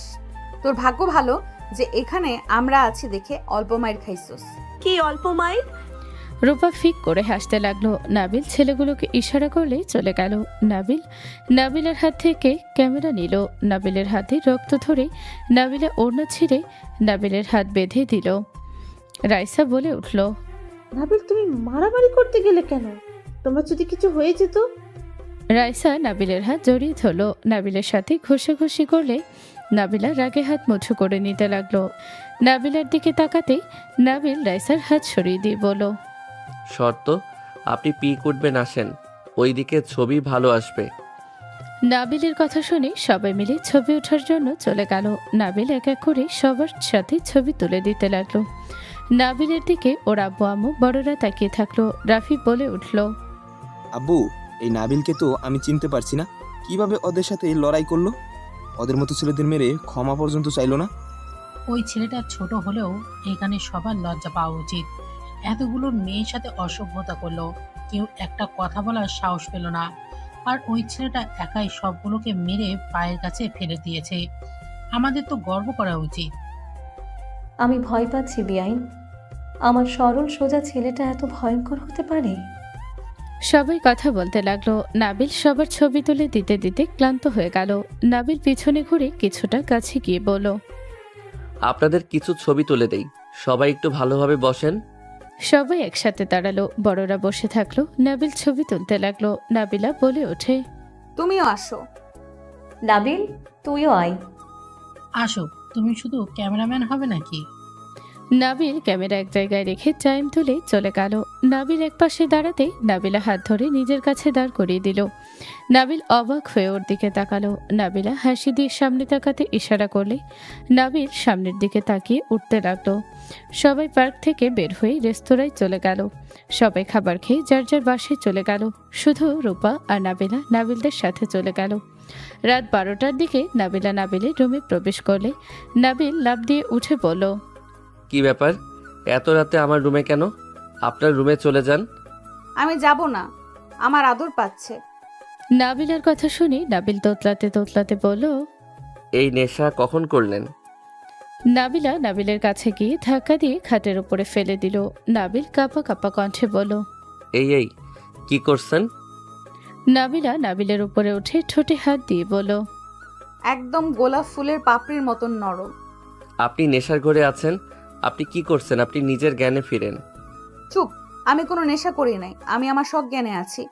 তোর ভাগ্য ভালো যে এখানে আমরা আছি দেখে অল্প মাইর খাইছস। কি অল্প মাইল? রূপা ফিক করে হাসতে লাগলো। নাবিল ছেলেগুলোকে ইশারা করলে চলে গেল। নাবিলের হাত থেকে ক্যামেরা নিল। নাবিলের হাতে রক্ত ধরে নাবিলা ওড়না ছিঁড়ে নাবিলের হাত বেঁধে দিল। রাইসা বলে উঠল, নাবিল তুমি মারামারি করতে গেলে কেন? তোমার যদি কিছু হয়ে যেত? রাইসা নাবিলের হাত জড়িয়ে ধরলো। নাবিলের সাথে ঘষাঘষি করলে নাবিলা রাগে হাত মুঠো করে নিতে লাগলো। নাবিলার দিকে তাকাতে নাবিল রাইসার হাত সরিয়ে দিয়ে বলল, শর্ত, আপনি পিক উঠবেন, আসেন, ওইদিকে ছবি ভালো আসবে। নাবিলের কথা শুনে সবাই মিলে ছবি ওঠার জন্য চলে গেল। নাবিল এক এক করে সবার সাথে ছবি তুলে দিতে লাগলো। নাবিলের দিকে ওর আব্বু আম্মু বড়রা তাকিয়ে থাকলো। রাফি বলে উঠল, আব্বু, এই নাবিলকে তো আমি চিনতে পারছি না, কিভাবে ওদের সাথে লড়াই করলো? ওদের মতো ছেলেদের মেরে ক্ষমা পর্যন্ত চাইলো না। ওই ছেলেটা ছোট হলেও এখানে সবার লজ্জা পাওয়া উচিত। এতগুলো মেয়ের সাথে অসভ্যতা করলো, কেউ একটা কথা বলার সাহস পেল না। আর ওই ছেলেটা একাই সবগুলোকে মেরে পায়ের কাছে ফেলে দিয়েছে। আমাদের তো গর্ব করা উচিত। আমি ভয় পাচ্ছি বিআইন, আমার সরল সোজা ছেলেটা এত ভয়ঙ্কর হতে পারে? সবাই কথা বলতে লাগলো। নাবিল সবার ছবি তুলে দিতে দিতে ক্লান্ত হয়ে গেল। নাবিল পিছনে ঘুরে কিছুটা কাছে গিয়ে বলল, আপনাদের কিছু ছবি তুলে দেই, সবাই একটু ভালোভাবে বসেন। সবাই একসাথে দাঁড়ালো। বড়রা বসে থাকলো। নাবিল ছবি তুলতে লাগলো। নাবিলা বলে ওঠে, তুমিও আসো। নাবিল, তুইও আয়। আসো, তুমি শুধু ক্যামেরাম্যান হবে নাকি? নাবিল ক্যামেরা এক জায়গায় রেখে টাইম তুলে চলে গেল। নাবিল এক পাশে দাঁড়াতে নাবিলা হাত ধরে নিজের কাছে দাঁড় করিয়ে দিল। নাবিল অবাক হয়ে ওর দিকে তাকালো। নাবিলা হাসি দিয়ে সামনে তাকাতে ইশারা করলে নাবিল সামনের দিকে তাকিয়ে উঠতে লাগলো। সবাই পার্ক থেকে বের হয়ে রেস্তোরাঁয় চলে গেল। সবাই খাবার খেয়ে যার যার বাসায় চলে গেল। শুধু রূপা আর নাবিলা নাবিলদের সাথে চলে গেল। রাত 12টার দিকে নাবিলা নাবিলের রুমে প্রবেশ করলে নাবিল লাফ দিয়ে উঠে বলল, কি ব্যাপার, এত রাতে আমার রুমে কেন? আপনার রুমে চলে যান। আমি যাব না, আমার আদর পাচ্ছে। নাবিলার কথা শুনে নাবিল তোতলাতে তোতলাতে বলল, এই নেশা কখন করলেন? নাবিলা নাবিলের কাছে গিয়ে ধাক্কা দিয়ে খাটের উপরে ফেলে দিল। নাবিল কাঁপা কাঁপা কণ্ঠে বলল, এই কি করছেন? নাবিলা নাবিলের উপরে উঠে ঠোঁটে হাত দিয়ে বলল, একদম গোলাপ ফুলের পাপড়ির মতন নরম। আপনি নেশার ঘরে আছেন, আপনি কি করছেন? আপনি নিজের জ্ঞানে ফিরেন। চুপ, আমি কোনো নেশা করি নাই, আমি আমার সজ্ঞানে আছি।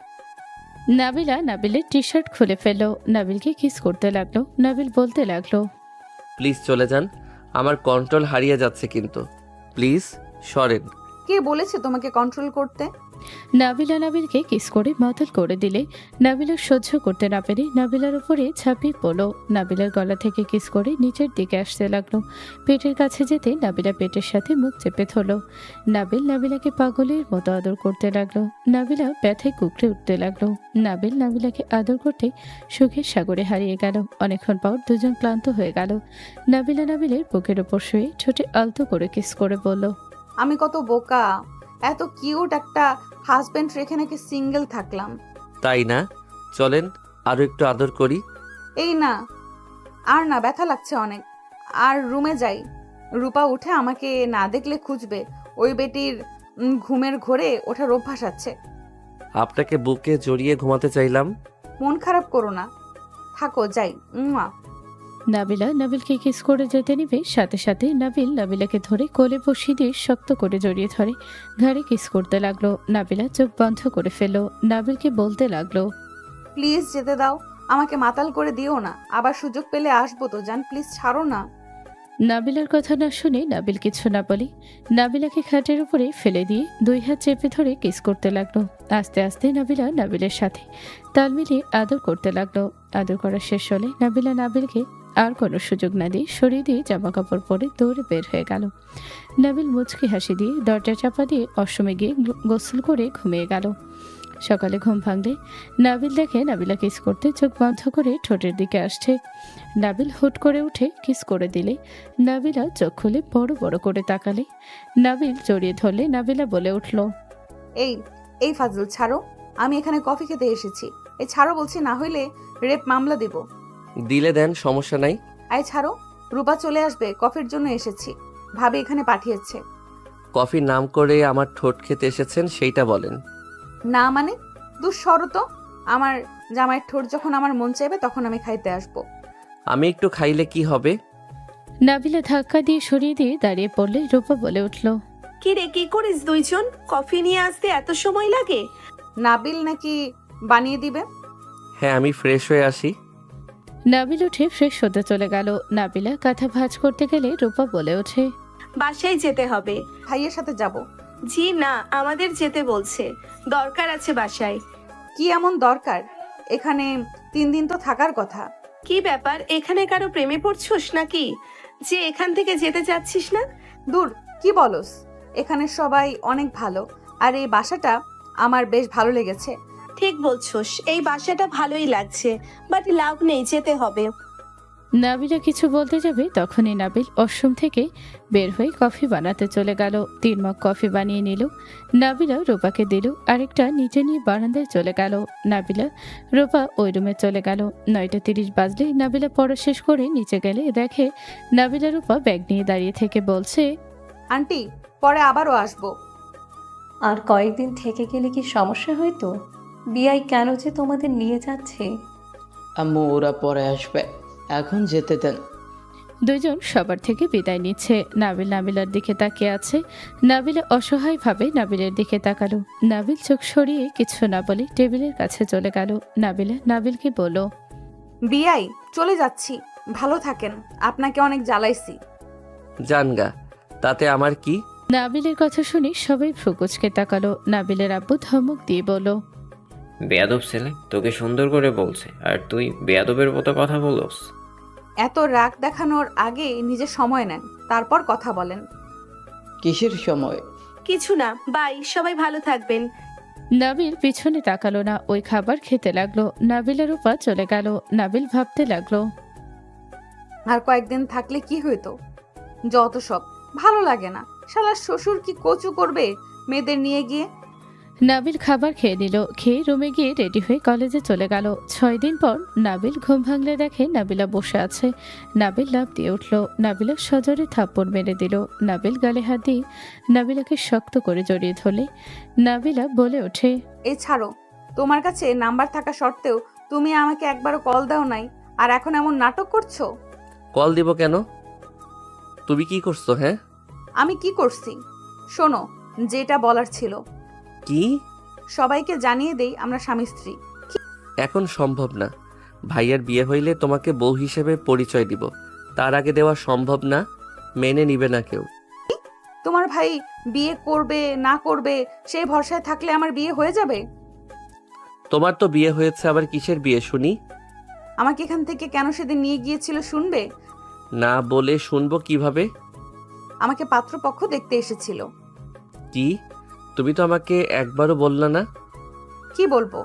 নাবিলা নাবিলের টি শার্ট খুলে ফেলল। নাবিলকে কিস করতে লাগলো। নাবিল বলতে লাগলো, প্লিজ চলে যান, আমার কন্ট্রোল হারিয়ে যাচ্ছে, কিন্তু প্লিজ সরেন। কে বলেছে তোমাকে কন্ট্রোল করতে? নাবিলা নাবিলকে কিস করে মাতাল করে দিলে নাবিলা সহ্য করতে না পেরে নাবিলার উপরে ঝাঁপিয়ে পড়ল। নাবিলার গলা থেকে কিস করে নিচের দিকে আসতে লাগলো। পেটের কাছে যেতে নাবিলা পেটের সাথে মুখ চেপে ধরল। নাবিল নাবিলাকে পাগলের মতো আদর করতে লাগলো। নাবিলা ব্যথায় কুকড়ে উঠতে লাগলো। নাবিল নাবিলাকে আদর করতে সুখের সাগরে হারিয়ে গেল। অনেকক্ষণ পর দুজন ক্লান্ত হয়ে গেল। নাবিলা নাবিলের বুকের ওপর শুয়ে ঠোঁটে আলতো করে কিস করে বলল, আমি কত বোকা, এত কিউট একটা হাজবেন্ড রেখে নাকি সিঙ্গেল থাকলাম। তাই না? চলেন আরো একটু আদর করি। এই না, আর না, ব্যথা লাগছে অনেক। আর রুমে যাই। রূপা উঠে আমাকে না দেখলে খুঁজবে। ওই বেটির ঘুমের ঘোরে ওঠার অভ্যাস আছে। আপনাকে বুকে জড়িয়ে ঘুমাতে চাইলাম। মন খারাপ করো না, থাকো, যাই। নাবিলা নাবিলকে কিস করে যেতে নিবে সাথে সাথে নাবিল নাবিলাকে ধরে কোলে বসিয়ে দিয়ে শক্ত করে জড়িয়ে ধরে ঘাড়ে কিস করতে লাগলো। নাবিলা চোখ বন্ধ করে ফেলল। নাবিলকে বলতে লাগলো, প্লিজ যেতে দাও, আমাকে মাতাল করে দিও না, আবার সুযোগ পেলে আসবো তো জান, প্লিজ ছাড়ো না। নাবিলার কথা না শুনে নাবিল কিছু না বলে নাবিলাকে খাটের উপরে ফেলে দিয়ে 2 হাত চেপে ধরে কিস করতে লাগলো। আস্তে আস্তে নাবিলা নাবিলের সাথে তাল মিলিয়ে আদর করতে লাগলো। আদর করা শেষ হলে নাবিলা নাবিলকে আর কোনো সুযোগ না দিয়ে সরিয়ে দিয়ে জামা কাপড় পরে দৌড়ে বের হয়ে গেল। নাবিল মুচকি হাসি দিয়ে দরজা চাপা দিয়ে অসমে গিয়ে গোসল করে ঘুমিয়ে গেল। সকালে ঘুম ভাঙলে নাবিল দেখে নাবিলা কিস করতে চোখ বন্ধ করে ঠোঁটের দিকে আসছে। নাবিল হুট করে উঠে কিস করে দিলে নাবিলা চোখ খুলে বড় বড় করে তাকালে। নাবিল জড়িয়ে ধরলে নাবিলা বলে উঠল, এই এই ফাজল ছাড়ো, আমি এখানে কফি খেতে এসেছি। এই ছাড়ো বলছি, না হইলে রেপ মামলা দেব। দিলে দেন, সমস্যা নাই। এই ছাড়ো, রূপা চলে আসবে, কফির জন্য এসেছি, ভাবি এখানে পাঠিয়েছে। কফির নাম করে আমার ঠোঁট খেতে এসেছেন সেইটা বলেন। না মানে দুঃশরত, আমার জামাইয়ের ঠোঁট যখন আমার মন চাইবে তখন আমি খাইতে আসবো। আমি একটু খাইলে কি হবে? নাবিলা ধাক্কা দিয়ে সরিয়ে দিয়ে দাঁড়িয়ে পড়লে রূপা বলে উঠল, কি রে, কি করিস দুইজন? কফি নিয়ে আসতে এত সময় লাগে? নাবিল নাকি বানিয়ে দিবে? হ্যাঁ, আমি ফ্রেশ হয়ে আসি। নাবিল উঠে ফ্রেশ হতে চলে গেল। নাবিলা কাঁথা ভাঁজ করতে গেলে রূপা বলে ওঠে, বাসায় যেতে হবে। ভাইয়ের সাথে যাব। জি না, আমাদের যেতে বলছে, দরকার আছে বাসায়। কি এমন দরকার? এখানে 3 দিন তো থাকার কথা। কি ব্যাপার, এখানে কারো প্রেমে পড়ছস নাকি যে এখান থেকে যেতে চাচ্ছিস না? দূর, কি বলস? এখানে সবাই অনেক ভালো, আর এই বাসাটা আমার বেশ ভালো লেগেছে। ঠিক বলছস, এই বাসাটা ভালোই লাগছে, বাট লাভ নেই, যেতে হবে। নাবিলা কিছু বলতে যাবে তখনই নাবিল ওয়াশরুম থেকে বের হয়ে কফি বানাতে চলে গেল। 3 মগ কফি বানিয়ে নিল। নাবিলা রূপাকে দিল, আরেকটা নিচে নিয়ে বারান্দায় চলে গেল। নাবিলা রূপা ওই রুমে চলে গেল। 9:30 বাজলে নাবিলা পড়া শেষ করে নিচে গেলে দেখে নাবিলা রূপা ব্যাগ নিয়ে দাঁড়িয়ে থেকে বলছে, আন্টি পরে আবারও আসবো। আর কয়েকদিন থেকে গেলে কি সমস্যা হয়তো? বিআই কেন যে তোমাদের নিয়ে যাচ্ছে? আম্মু ওরা পরে আসবে, এখন যেতে দেন। দুজন সবার থেকে বিদায় নিচ্ছে। নাবিল নাবিলার দিকে তাকিয়ে আছে। নাবিলা অসহায়ভাবে নাবিলের দিকে তাকালো। নাবিল চোখ সরিয়ে কিছু না বলে টেবিলের কাছে চলে গেল। নাবিলা নাবিলকে বলল, বিআই চলে যাচ্ছি, ভালো থাকেন, আপনাকে অনেক জ্বালাইছি। জানগা, তাতে আমার কি? নাবিলের কথা শুনে সবাই ভ্রুকুচকে তাকালো। নাবিলের আব্বু ধমক দিয়ে বলল, বেয়াদব ছেলে, তোকে সুন্দর করে বলছে আর তুই বেয়াদবের মতো কথা বলস। এত রাগ দেখানোর আগে নিজে সময় নেন, তারপর কথা বলেন। কিসের সময়? কিছু না, বাই, সবাই ভালো থাকবেন। নাবিল পিছনে তাকালো না, ওই খাবার খেতে লাগলো। নাবিলের উপর চলে গেল। নাবিল ভাবতে লাগলো, আর কয়েকদিন থাকলে কি হইতো? যত সব ভালো লাগে না। শালা শ্বশুর কি কচু করবে মেয়েদের নিয়ে গিয়ে। নাবিল খাবার খেয়ে নিল। খেয়ে রুমে গিয়ে রেডি হয়ে কলেজে চলে গেল। 6 দিন পর নাবিল ঘুম ভাঙলে দেখে নাবিলা বসে আছে। নাবিল লাফ দিয়ে উঠল। নাবিলা সজোরে থাপ্পড় মেরে দিল। নাবিল গালে হাত দিয়ে নাবিলাকে শক্ত করে জড়িয়ে ধরলে নাবিলা বলে ওঠে, এই ছাড়ো, তোমার কাছে নাম্বার থাকা সত্ত্বেও তুমি আমাকে একবারও কল দাও নাই, আর এখন এমন নাটক করছো। কল দিব কেন? তুমি কি করছো? হ্যাঁ, আমি কি করছি? শোনো, যেটা বলার ছিল। কি? সবাইকে জানিয়ে দেই আমরা স্বামী স্ত্রী। এখন সম্ভব না। ভাইয়ার বিয়ে হইলে তোমাকে বউ হিসেবে পরিচয় দিব, তার আগে দেওয়া সম্ভব না, মেনে নিবে না কেউ। তোমার ভাই বিয়ে করবে না করবে সেই ভরসায় থাকলে আমার বিয়ে হয়ে যাবে? তোমার তো বিয়ে হয়েছে, আবার কিসের বিয়ে শুনি? আমাকে এখান থেকে কেন সেদিন নিয়ে গিয়েছিল শুনবে? না বলে শুনবো কিভাবে? আমাকে পাত্রপক্ষ দেখতে এসেছিল। কি? তুমি তো আমাকে একবারও বললা না। কি বলবো?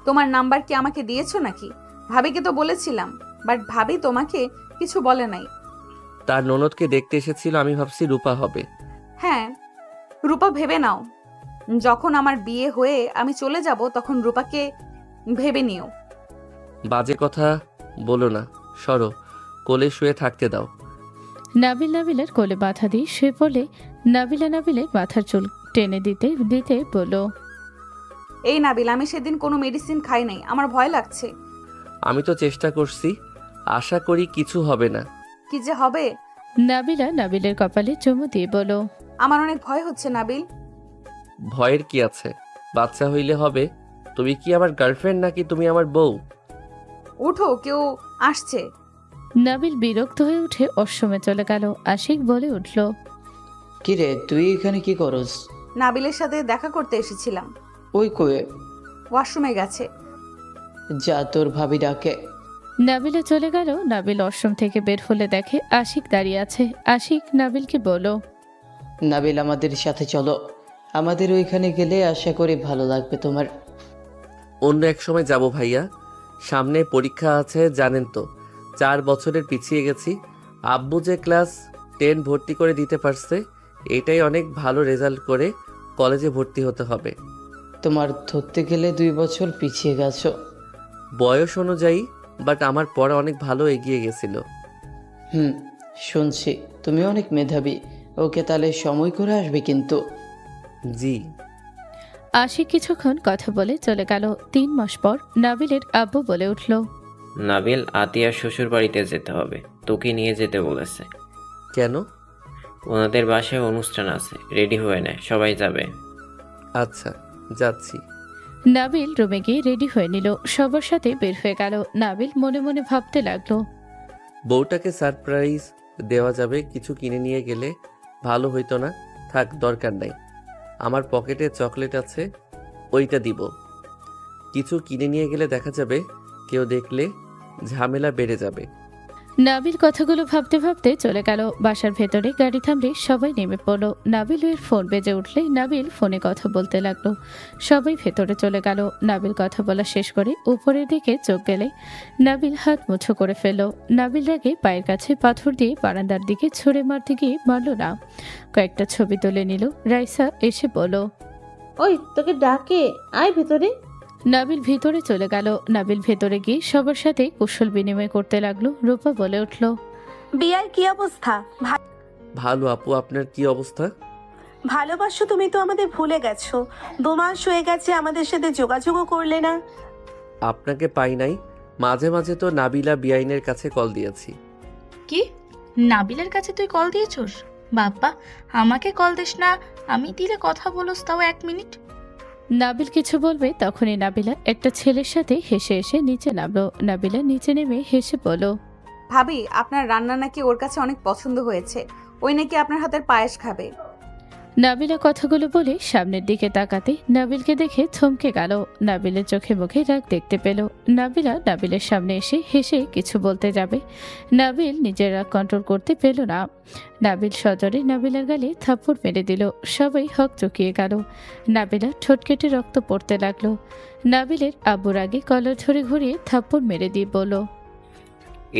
তোমার নাম্বার কি আমাকে দিয়েছো নাকি? ভাবিকে তো বলেছিলাম, বাট ভাবি তোমাকে কিছু বলে নাই। তার ননদকে দেখতে এসেছিল, আমি ভাবছি রূপা হবে। হ্যাঁ, রূপা ভেবে নাও। যখন আমার বিয়ে হয়ে আমি চলে যাব তখন রূপাকে ভেবে নিও। বাজে কথা বলো না, সরো, কোলে শুয়ে থাকতে দাও। নাবিল নাবিলার কোলে বাধা দিয়ে শুয়ে পড়লে নাবিলা নাবিলের মাথার চুল টেনে দিতে দিতে বলল, এই নাবিল, আমি সেদিন কোনো মেডিসিন খাই নাই, আমার ভয় লাগছে। আমি তো চেষ্টা করছি, আশা করি কিছু হবে না। কি যে হবে? নাবিলা নাবিলের কপালে চুমু দিয়ে বলল, আমার অনেক ভয় হচ্ছে নাবিল। ভয়ের কি আছে? বাচ্চা হইলে হবে। তুমি কি আমার গার্লফ্রেন্ড নাকি তুমি আমার বউ? উঠো, কেউ আসছে। নাবিল বিরক্ত হয়ে উঠে অশ্রমে চলে গেল। আশিক বলে উঠল, কি রে, তুই এখানে কি করস? নাবিলের সাথে দেখা করতে এসেছিলাম। ওই কয়ে? ওয়াশরুমে গেছে। যা, তোর ভাবি ডাকে। নাবিলা চলে গেল। নাবিল অশ্রম থেকে বের হলে দেখে আশিক দাঁড়িয়ে আছে। আশিক নাবিলকে বলল, নাবিল, আমাদের সাথে চলো। আমাদের ওইখানে গেলে আশা করি ভালো লাগবে তোমার। অন্য এক সময় যাব ভাইয়া, সামনে পরীক্ষা আছে জানেন তো। 4 বছরের পিছিয়ে গেছি। আব্বু যে ক্লাস 10 ভর্তি করে দিতে পারছে, এটাই অনেক ভালো রেজাল্ট করে কলেজে ভর্তি হতে হবে। তোমার ধরতে গেলে 2 বছর পিছিয়ে গেছো। বয়স অনুযায়ী, বাট আমার পড়া অনেক ভালো এগিয়ে গেছিল। শুনছি তুমি অনেক মেধাবী। ওকে, তাহলে সময় করে আসবে কিন্তু। জি। আশিক কিছুক্ষণ কথা বলে চলে গেল। 3 মাস পর নাবিলের আব্বু বলে উঠল, নাবিল, আতিয়ার শ্বশুর বাড়িতে যেতে হবে, তোকে নিয়ে যেতে বলেছে। কেন? ওনাদের বাসায় অনুষ্ঠান আছে, রেডি হয়ে নেয়, সবাই যাবে। আচ্ছা, যাচ্ছি। নাবিল রুমে গিয়ে রেডি হয়ে নিল। সবার সাথে বের হয়ে গেল। নাবিল মনে মনে ভাবতে লাগলো, বউটাকে সারপ্রাইজ দেওয়া যাবে, কিছু কিনে নিয়ে গেলে ভালো হইতো না? থাক, দরকার নাই। আমার পকেটে চকলেট আছে, ওইটা দিব। কিছু কিনে নিয়ে গেলে দেখা যাবে কেউ দেখলে ঝামেলা বেড়ে যাবে। নাবিল কথাগুলো ভাবতে ভাবতে চলে গেল। বাসার ভেতরে গাড়ি থামলে সবাই নেমে পড়ল। নাবিলের ফোন বেজে উঠলে নাবিল ফোনে কথা বলতে লাগলো। সবাই ভেতরে চলে গেল। নাবিল কথা বলা শেষ করে উপরের দিকে চোখ গেলে নাবিল হাত মুঠো করে ফেলল। নাবিল রাগে পায়ের কাছে পাথর দিয়ে বারান্দার দিকে ছুঁড়ে মারতে গিয়ে মারল না, কয়েকটা ছবি তুলে নিল। রাইসা এসে বলল, ওই তোকে ডাকে, আয় ভেতরে। নাবিল ভিতরে চলে গেল। নাবিল ভেতরে গিয়ে সবার সাথে কুশল বিনিময় করতে লাগলো। রূপা বলে উঠল, বিয়ার কি অবস্থা? ভালো আপু, আপনার কি অবস্থা? ভালোবাসো? তুমি তো আমাদের ভুলে গেছো। 2 মাস হয়ে গেছে আমাদের সাথে যোগাযোগও করলে না। আপনাকে পাই নাই। মাঝে মাঝে তো নাবিলা বিআইনের কাছে কল দিয়েছি। কি? নাবিলের কাছে তুই কল দিয়েছস? বাপ্পা, আমাকে কল দিস না, আমি দিলে কথা বলস, তাও 1 মিনিট। নাবিল কিছু বলবে তখনই নাবিলা একটা ছেলের সাথে হেসে এসে নিচে নামলো। নাবিলা নিচে নেমে হেসে বলল, ভাবি, আপনার রান্না নাকি ওর কাছে অনেক পছন্দ হয়েছে। ওই নাকি আপনার হাতের পায়েস খাবে। নাবিলা কথাগুলো বলে সামনের দিকে তাকাতে নাবিলকে দেখে থমকে গেল। নাবিলের চোখে মুখে রাগ দেখতে পেল। নাবিলা নাবিলের সামনে এসে হেসে কিছু বলতে যাবে, নাবিল নিজের রাগ কন্ট্রোল করতে পেল না। নাবিল সজরে নাবিলার গালে থাপ্পড় মেরে দিল। সবাই হক চকিয়ে গেল। নাবিলা ঠোঁট কেটে রক্ত পড়তে লাগলো। নাবিলের আব্বুর আগে কলার ধরে ঘুরিয়ে থাপ্পড় মেরে দিয়ে বলল,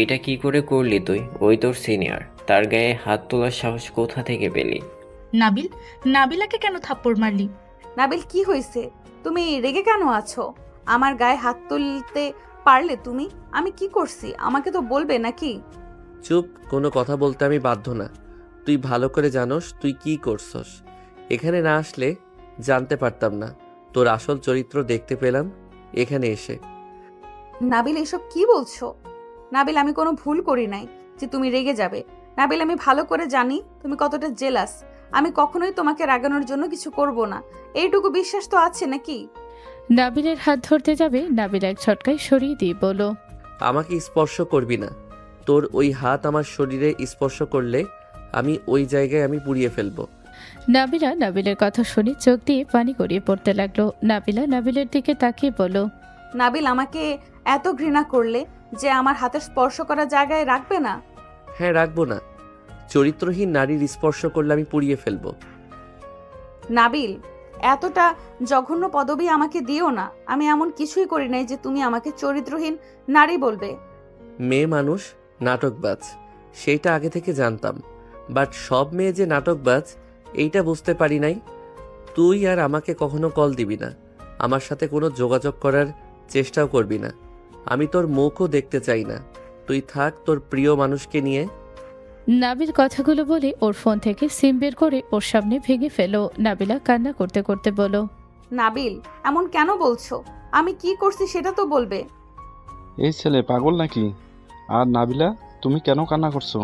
এটা কি করে করলি তুই? ওই তোর সিনিয়র, তার গায়ে হাত তোলার সাহস কোথা থেকে পেলি? নাবিল, নাবিলাকে কেন থাপ্পড় মারলি? নাবিল, কি হয়েছে? তুমি রেগে কেন আছো? আমার গায়ে হাত তুলতে পারলে তুমি? আমি কি করছি আমাকে তো বলবে নাকি? চুপ, কোনো কথা বলতে আমি বাধ্য না। তুই ভালো করে জানোস তুই কি করছস। এখানে না আসলে জানতে পারতাম না। তোর আসল চরিত্র দেখতে পেলাম এখানে এসে। নাবিল, এসব কি বলছো? নাবিল, আমি কোনো ভুল করি নাই যে তুমি রেগে যাবে। নাবিল, আমি ভালো করে জানি তুমি কতটা জেলাস। আমি কখনোই তোমাকে রাগানোর জন্য কিছু করব না, এইটুকু বিশ্বাস তো আছে নাকি? নাবিলের হাত ধরতে যাবে, নাবিল এক ঝটকায় সরিয়ে দিয়ে বলল, আমাকে স্পর্শ করবি না। তোর ওই হাত আমার শরীরে স্পর্শ করলে আমি ওই জায়গায় আমি পুড়িয়ে ফেলবো। নাবিলা নাবিলের কথা শুনে চোখ দিয়ে পানি গড়িয়ে পড়তে লাগলো। নাবিলা নাবিলের দিকে তাকিয়ে বলল, নাবিল, আমাকে এত ঘৃণা করলে যে আমার হাতের স্পর্শ করা জায়গায় রাখবে না? হ্যাঁ, রাখবো না। চরিত্রহীন নারীর স্পর্শ করলে আমি পুড়িয়ে ফেলবো। নাবিল, এতটা জঘন্য পদবী আমাকে দিও না। আমি এমন কিছুই করি নাই যে তুমি আমাকে চরিত্রহীন নারী বলবে। মেয়ে মানুষ নাটকবাজ, সেইটা আগে থেকে জানতাম, বাট সব মেয়ে যে নাটকবাজ এইটা বুঝতে পারি নাই। তুই আর আমাকে কখনো কল দিবি না, আমার সাথে কোনো যোগাযোগ করার চেষ্টাও করবি না। আমি তোর মুখও দেখতে চাই না। তুই থাক তোর প্রিয় মানুষকে নিয়ে। নাবিল কথাগুলো বলে ওর ফোন থেকে সিম বের করে ওর সামনে ভেঙে ফেলো। নাবিলা কান্না করতে করতে বলল, নাবিল, এমন কেন বলছো? আমি কি করছি সেটা তো বলবে। এই ছেলে পাগল নাকি? আর নাবিলা, তুমি কেন কান্না করছো?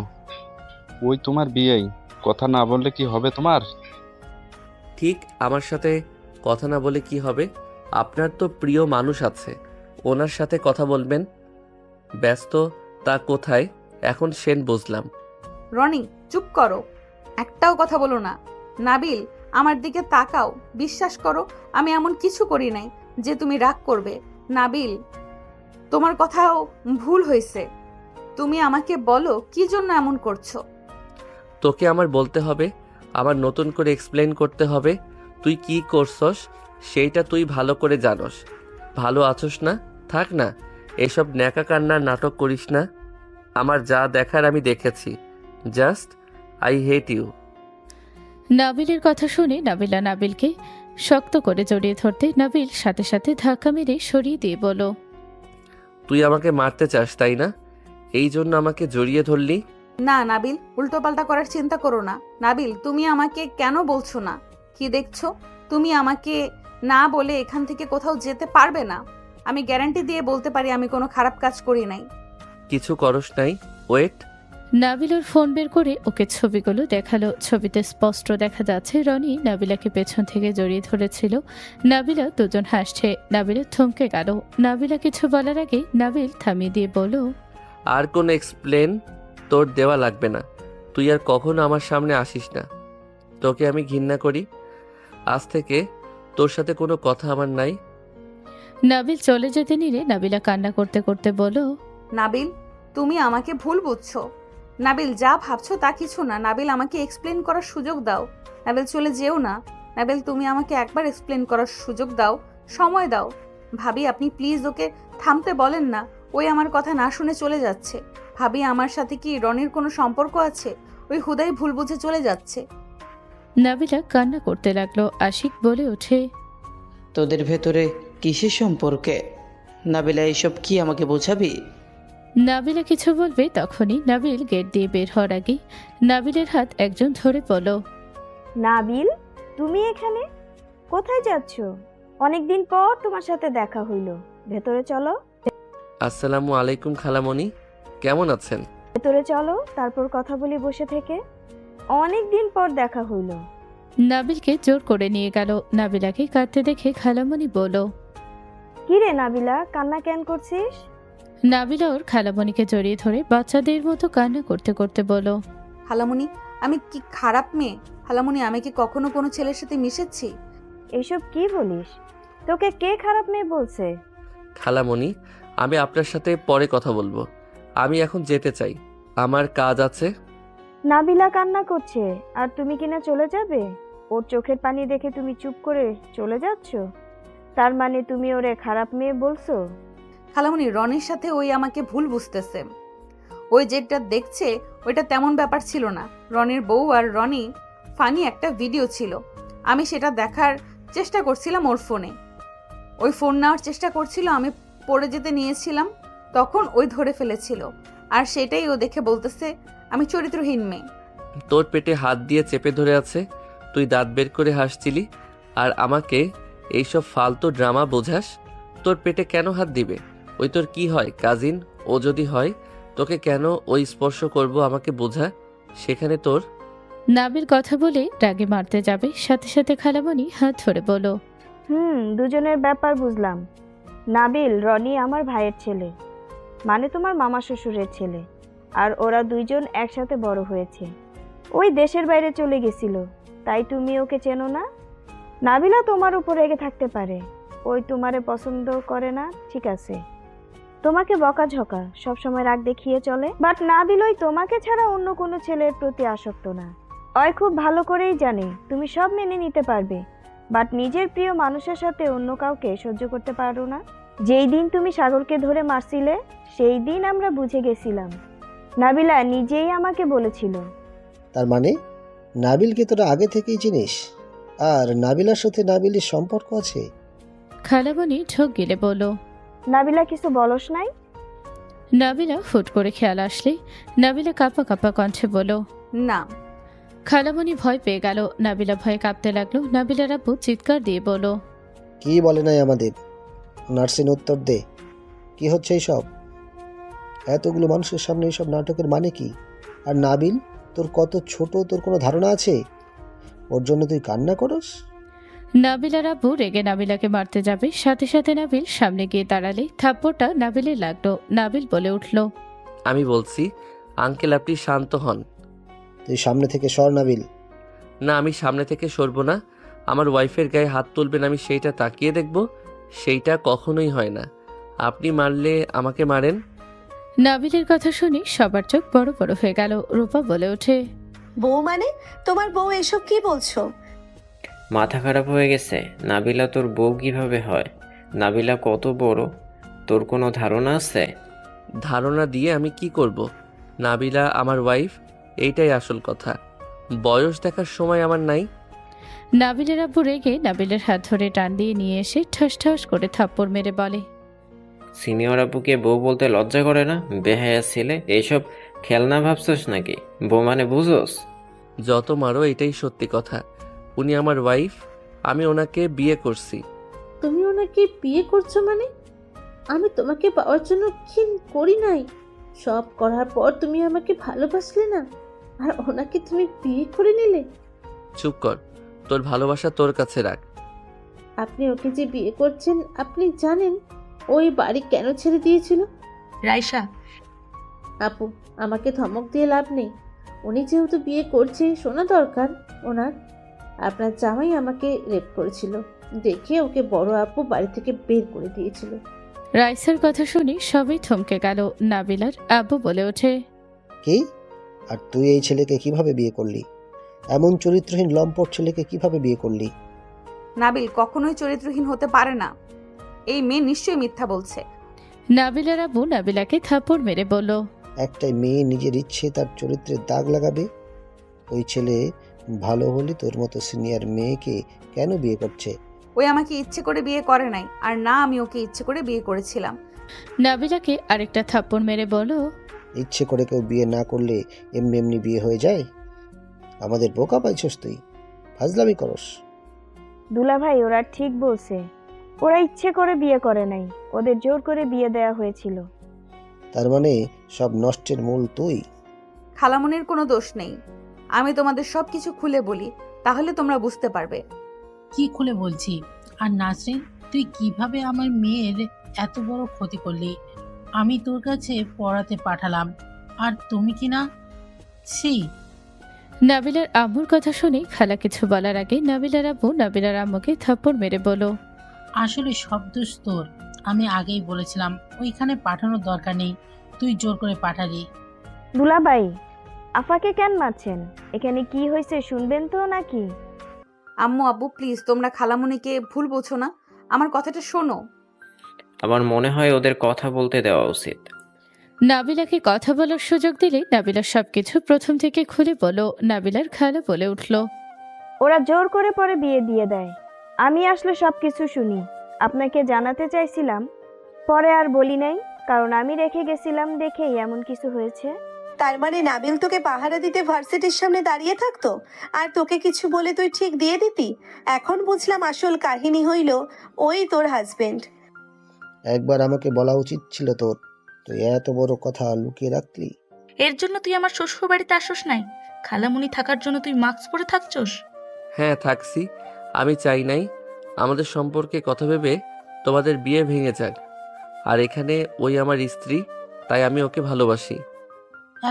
ওই তোমার বিয়েই, কথা না বললে কি হবে তোমার? ঠিক আমার সাথে কথা না বলে কি হবে? আপনার তো প্রিয় মানুষ আছে, ওনার সাথে কথা বলবেন। ব্যস্ত তা কোথায়? এখন সেন বুঝলাম। রনি চুপ করো, একটাও কথা বলো না। নাবিল আমার দিকে তাকাও, বিশ্বাস করো আমি এমন কিছু করি নাই যে তুমি রাগ করবে। নাবিল তোমার কথাও ভুল হয়েছে, তুমি আমাকে বলো কি জন্য এমন করছো। তোকে আমার বলতে হবে, আমার নতুন করে এক্সপ্লেন করতে হবে তুই কি করছস সেইটা তুই ভালো করে জানস। ভালো আছস না, থাক না, এসব ন্যাকা কান্নার নাটক করিস না। আমার যা দেখার আমি দেখেছি। Just I hate you. নাবিলের কথা শুনে নাবিলা নাবিলকে শক্ত করে জড়িয়ে ধরতে নাবিল সাথে সাথে ধাক্কা মেরে সরিয়ে দিয়ে বলল, তুই আমাকে মারতে চাস তাই না? এই জন্য আমাকে জড়িয়ে ধরলি? না নাবিল, উল্টোপাল্টা করার চিন্তা করো না। নাবিল তুমি আমাকে কেন বলছো না? কি দেখছো? তুমি আমাকে না বলে এখান থেকে কোথাও যেতে পারবে না। আমি গ্যারান্টি দিয়ে বলতে পারি আমি কোনো খারাপ কাজ করি নাই। কিছু করস নাই? ওয়েট। নাবিল ওর ফোন বের করে ওকে ছবিগুলো দেখালো। ছবিতে স্পষ্ট দেখা যাচ্ছে রনি নাবিলাকে পেছন থেকে জড়িয়ে ধরেছিল। নাবিলা দুজন হাসছে। নাবিলা থমকে গেল। নাবিলা কিছু বলার আগে নাবিল থামিয়ে দিয়ে বলল, আর কোনো এক্সপ্লেন তোর দেওয়া লাগবে না। তুই আর কখনো আমার সামনে আসিস না। তোকে আমি ঘৃণা করি। আজ থেকে তোর সাথে কোনো কথা আমার নাই। নাবিল চলে যেতে নিলে নাবিলা কান্না করতে করতে বলল, নাবিল তুমি আমাকে ভুল বুঝছো। নাবিল যা ভাবছো তা কিছু না। নাবিল আমাকে এক্সপ্লেন করার সুযোগ দাও। নাবিল চলে যেও না। নাবিল তুমি আমাকে একবার এক্সপ্লেন করার সুযোগ দাও, সময় দাও। ভাবি আপনি প্লিজ ওকে থামতে বলেন না। ওই আমার কথা না শুনে চলে যাচ্ছে। ভাবি আমার সাথে কি রনির কোনো সম্পর্ক আছে? ওই হুদাই ভুল বুঝে চলে যাচ্ছে। নাবিলা কান্না করতে লাগলো। আশিক বলে ওঠে, তোদের ভেতরে কিসের সম্পর্কে? নাবিলা এইসব কি আমাকে বোঝাবি? নাবিলা কিছু বলবে তখনই নাবিল গেট দিয়ে বের হওয়ার আগে নাবিলের হাত একজন ধরে বলল, নাবিল তুমি এখানে কোথায় যাচ্ছ? অনেকদিন পর তোমার সাথে দেখা হইল, ভেতরে চলো। আসসালামু আলাইকুম খালামণি, কেমন আছেন? ভেতরে চলো, তারপর কথা বলি বসে থেকে। অনেকদিন পর দেখা হইল। নাবিলকে জোর করে নিয়ে গেল। নাবিলাকে কাঁদতে দেখে খালামণি বলল, কি রে নাবিলা, কান্না কেন করছিস? নাবিলা ওর খালামণিকে জড়িয়ে ধরে বাচ্চাদের মতো কান্না করতে করতে বলল, খালামণি আমি কি খারাপ মেয়ে? খালামণি আমি কি কখনো কোনো ছেলের সাথে মিশেছি? এইসব কি বলিস? তোকে কে খারাপ মেয়ে বলছে? খালামণি আমি আপনার সাথে পরে কথা বলবো। আমি এখন যেতে চাই, আমার কাজ আছে। নাবিলা কান্না করছে আর তুমি কিনা চলে যাবে? ওর চোখের পানি দেখে তুমি চুপ করে চলে যাচ্ছ? তার মানে তুমি ওরে খারাপ মেয়ে বলছো? খালামণি রনির সাথে ওই আমাকে ভুল বুঝতেছে। ওই যেটা দেখছে ওইটা তেমন ব্যাপার ছিল না। রনির বউ আর রনি ফানি একটা ভিডিও ছিল। আমি সেটা দেখার চেষ্টা করছিলাম ওর ফোনে। ওই ফোন নেওয়ার চেষ্টা করছিল, আমি পড়ে যেতে নিয়েছিলাম, তখন ওই ধরে ফেলেছিল। আর সেটাই ও দেখে বলতেছে আমি চরিত্রহীন মেয়ে। তোর পেটে হাত দিয়ে চেপে ধরে আছে, তুই দাঁত বের করে হাসছিলি আর আমাকে এইসব ফালতু ড্রামা বোঝাস। তোর পেটে কেন হাত দিবে? ওই তোর কি হয়, কাজিন? ও যদি হয় তোকে কেন ওই স্পর্শ করব আমাকে বোঝা। সেখানে তোর। নাবিল কথা বলে রাগে মারতে যাবে, সাথে সাথে খালামণি হাত ধরে বলল, দুজনের ব্যাপার বুঝলাম। নাবিল রনি আমার ভাইয়ের ছেলে, মানে তোমার মামা শ্বশুরের ছেলে। আর ওরা দুইজন একসাথে বড় হয়েছে। ওই দেশের বাইরে চলে গেছিল, তাই তুমি ওকে চেনো না। নাবিলা তোমার উপর রেগে থাকতে পারে, ওই তোমারে পছন্দ করে না, ঠিক আছে, তোমাকে বকাঝকা সবসময় রাগ দেখিয়ে চলে। বাট নাবিল ওই তোমাকে ছাড়া অন্য কোনো ছেলের প্রতি আসক্ত না। ওই খুব ভালো করেই জানে তুমি সব মেনে নিতে পারবে, বাট নিজের প্রিয় মানুষের সাথে অন্য কাউকে সহ্য করতে পারো না। যেই দিন তুমি সাগরকে ধরে মারছিলে সেই দিন আমরা বুঝে গেছিলাম। নাবিলা নিজেই আমাকে বলেছিল। তার মানে নাবিলকে তোরা আগে থেকেই চিনিস, আর নাবিলার সাথে নাবিলের সম্পর্ক আছে? খালামণি ঢোক গিলে বলল, নাবিলা কিছু বলস নাই? নাবিলা ফুট করে খেয়াল আসলে নাবিলা কাঁপা কাঁপা কণ্ঠে বলল, না। খালামণি ভয় পেয়ে গেল। নাবিলা ভয়ে কাঁপতে লাগলো। নাবিলার আব্বু চিৎকার দিয়ে বলল, কি বলে নাই আমাদের? নার্সিন উত্তর দে, কি হচ্ছে এইসব? এতগুলো মানুষের সামনে এইসব নাটকের মানে কি? আর নাবিল তোর কত ছোট, তোর কোনো ধারণা আছে? ওর জন্য তুই কান্না করস? নাবিলার আব্বু রেগে নাবিলাকে মারতে যাবে, সাথে সাথে নাবিল সামনে গিয়ে দাঁড়ালে থাপ্পড়টা নাবিলে লাগলো। নাবিল বলে উঠল, আমি বলছি আঙ্কেল আপনি শান্ত হন। তুই সামনে থেকে সর নাবিল। না, আমি সামনে থেকে সরবো না। আমার ওয়াইফের গায়ে হাত তুলবেন, আমি সেইটা তাকিয়ে দেখব? সেইটা কখনোই হয় না। আপনি মারলে আমাকে মারেন। নাবিলের কথা শুনে সবার চোখ বড় বড় হয়ে গেল। রূপা বলে ওঠে, বউ মানে? তোমার বউ এসব কি বলছো? মাথা খারাপ হয়ে গেছে? নাবিলা তোর বউ কিভাবে হয়? নাবিলা কত বড়, তোর কোনো ধারণা আছে? ধারণা দিয়ে আমি কি করব? নাবিলা আমার ওয়াইফ, এইটাই আসল কথা। বয়স দেখার সময় আমার নাই। নাবিলের আব্বু রেগে নাবিলের হাত ধরে টান দিয়ে নিয়ে এসে ঠাস ঠাস করে থাপ্পড় মেরে বলে, সিনিয়র আপুকে বউ বলতে লজ্জা করে না? বেহায়া ছেলে, এইসব খেলনা ভাবছস নাকি? বউ মানে বুঝোস? যত মারো এটাই সত্যি কথা। উনি আমার ওয়াইফ, আমি ওনাকে বিয়ে করছি। তুমি ওনাকে বিয়ে করছো মানে? আমি তোমাকে পাওয়ার জন্য কি করি নাই? সব করার পর তুমি আমাকে ভালোবাসলে না, আর ওনাকে তুমি বিয়ে করে নিলে? চুপ কর, তোর ভালোবাসা তোর কাছে রাখ। আপনি ওকে যে বিয়ে করছেন, আপনি জানেন ওই বাড়ি কেন ছেড়ে দিয়েছিল? রাইসা, আপু, আমাকে ধমক দিয়ে লাভ নেই। উনি যেহেতু বিয়ে করছে, শোনা দরকার ওনার। আপনার জামাই আমাকে রেপ করেছিল দেখে ওকে বড় আপু বাড়ি থেকে বের করে দিয়েছিল। রাইসার কথা শুনে সবাই থমকে গেল। নাবিলার আব্বু বলে ওঠে, কি? আর তুই এই ছেলেকে কিভাবে বিয়ে করলি? এমন চরিত্রহীন লম্পট ছেলেকে কিভাবে বিয়ে করলি? নাবিল কখনোই চরিত্রহীন হতে পারে না। এই মেয়ে নিশ্চয়ই মিথ্যা বলছে। নাবিলার আব্বু নাবিলাকে থাপ্পড় মেরে বলল, একটাই মেয়ে নিজের ইচ্ছে তার চরিত্রের দাগ লাগাবে? ওই ছেলে ভালো হলে তোর মতো সিনিয়র মেয়েকে কেন বিয়ে করছে? ওই আমাকে ইচ্ছে করে বিয়ে করে নাই, আর না আমি ওকে ইচ্ছে করে বিয়ে করেছিলাম। নাবিলাকে আরেকটা থাপ্পড় মেরে বলল, ইচ্ছে করে কেউ বিয়ে না করলে এমনি এমনি বিয়ে হয়ে যায়? আমাদের বোকা পাইছস তুই, ফাজলামি করস। দুলাভাই ওরা ঠিক বলছে, ওরা ইচ্ছে করে বিয়ে করে নাই, ওদের জোর করে বিয়ে দেয়া হয়েছিল। তার মানে সব নষ্টের মূল তুই? খালামনির কোনো দোষ নেই। আমি তোমাদের সব কিছু খুলে বলি, তাহলে তোমরা বুঝতে পারবে। কি খুলে বলছি? আর নাসরিন, তুই কিভাবে আমার মেয়ের এত বড় ক্ষতি করলি? আমি তোর কাছে পড়াতে পাঠালাম, আর তুমি কি না? ছি! নাবিলার আম্মুর কথা শুনে খালা কিছু বলার আগে নাবিলার আব্বু নাবিলার আম্মুকে থাপ্পড় মেরে বলল, আসলে সব দোষ তোর। আমি আগেই বলেছিলাম ওইখানে পাঠানোর দরকার নেই, তুই জোর করে পাঠালি। দুলাভাই, আফাকে কেন মারছেন? এখানে কি হয়েছে শুনবেন তো নাকি? আম্মু আব্বু প্লিজ, তোমরা খালামনিকে ভুল বোঝো না, আমার কথাটা শোনো। আমার মনে হয় ওদের কথা বলতে দেওয়া উচিত। নাবিলাকে কথা বলার সুযোগ দিলে নাবিলা সবকিছু প্রথম থেকে খুলে বলো। নাবিলার খালা বলে উঠল, ওরা জোর করে পরে বিয়ে দিয়ে দেয়। আমি আসলে সবকিছু শুনি, আপনাকে জানাতে চাইছিলাম, পরে আর বলি নাই, কারণ আমি রেখে গেছিলাম দেখেই এমন কিছু হয়েছে। তার মানে নাবিল তোকে পাহারা দিতে ভার্সিটির সামনে দাঁড়িয়ে থাকতো, আর তোকে কিছু বলে তুই ঠিক দিয়ে দিতি? এখন বুঝলাম আসল কাহিনী হইল ওই তোর হাজবেন্ড। একবার আমাকে বলা উচিত ছিল তোর, তুই এত বড় কথা লুকিয়ে রাখলি। এর জন্য তুই আমার শ্বশুর বাড়িতে আসোস নাই? খালামুনি থাকার জন্য তুই মাস্ক পরে থাকছোস? হ্যাঁ থাকছি, আমি চাই নাই আমাদের সম্পর্কে কথা ভেবে তোমাদের বিয়ে ভেঙে যাক। আর এখানে ওই আমার স্ত্রী, তাই আমি ওকে ভালোবাসি।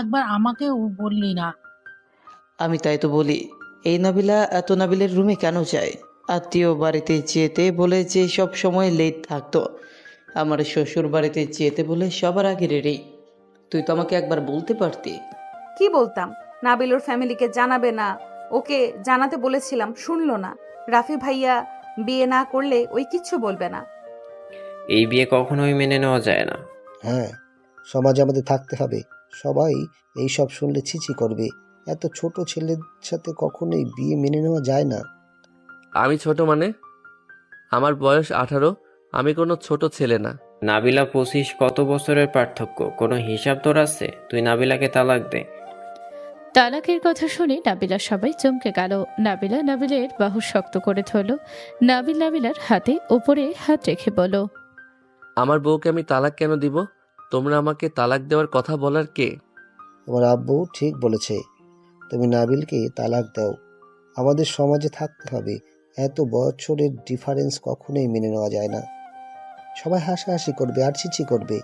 একবার আমাকেও বললি না? আমি তাই তো বলি, এই নাবিলা এত নাবিলের রুমে কেন যায়? আত্মীয় বাড়িতে যেতে বলে যে সব সময় লেট থাকতো, আমার শ্বশুর বাড়িতে যেতে বলে সবার আগে রেডি। তুই তো আমাকে একবার বলতে পারতি। কি বলতাম? নাবিল ওর ফ্যামিলিকে জানাবে না, ওকে জানাতে বলেছিলাম, শুনলো না। রাফি ভাইয়া বিয়ে না করলে ওই কিচ্ছু বলবে না। এই বিয়ে কখনোই মেনে নেওয়া যায় না। হ্যাঁ, সমাজে আমাদের থাকতে হবে। সবাই এই সব শুনলে ছিছি করবে। এত ছোট ছেলের সাথে কখনোই বিয়ে মেনে নেওয়া যায় না। আমি ছোট মানে? আমার বয়স 18, আমি কোনো ছোট ছেলে না। নাবিলা 25, কত বছরের পার্থক্য? কোনো হিসাব তোর আছে? তুই নাবিলাকে তালাক দে। তালাকের কথা শুনে নাবিলা সবাই চমকে গেল। নাবিলা নাবিলের বাহু শক্ত করে ধরল। নাবিল নাবিলার হাতে ওপরে হাত রেখে বলল, আমার বউকে আমি তালাক কেন দিব? তোমরা আমাকে তালাক দেওয়ার কথা বলার কে? তোমার আব্বু ঠিক বলেছে, তুমি নাবিলকে তালাক দাও। আমাদের সমাজে থাকতে হবে। এত বছরের ডিফারেন্স কখনোই মেনে নেওয়া যায় না। সবাই হাসাহাসি করবে আর ছিছি করবে।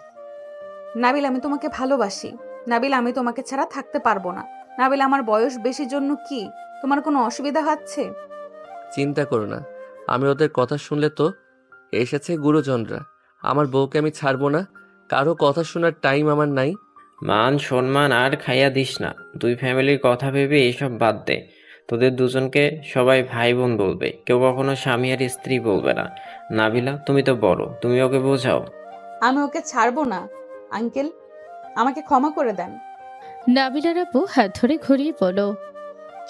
নাবিল, আমি তোমাকে ভালোবাসি। নাবিল, আমি তোমাকে ছাড়া থাকতে পারবো না। নাবিল, আমার বয়স বেশির জন্য কি তোমার কোনো অসুবিধা হচ্ছে? চিন্তা করো না, আমি ওদের কথা শুনলে তো এসেছে গুরুজনরা, আমার বউকে আমি ছাড়বো না। কারো কথা শোনার টাইম আমার নাই। মান সম্মান আর খাইয়া দিস না। দুই ফ্যামিলির কথা ভেবে এসব বাদ দে। তোদের দুজনকে সবাই ভাই বোন বলবে, কেউ কখনো স্বামী আর স্ত্রী বলবে না। নাবিলা, তুমি তো বড়, তুমি ওকে বোঝাও। আমি ওকে ছাড়বো না আঙ্কেল, আমাকে ক্ষমা করে দেন। নাবিলার আপু হাত ধরে ঘুরিয়ে বলল,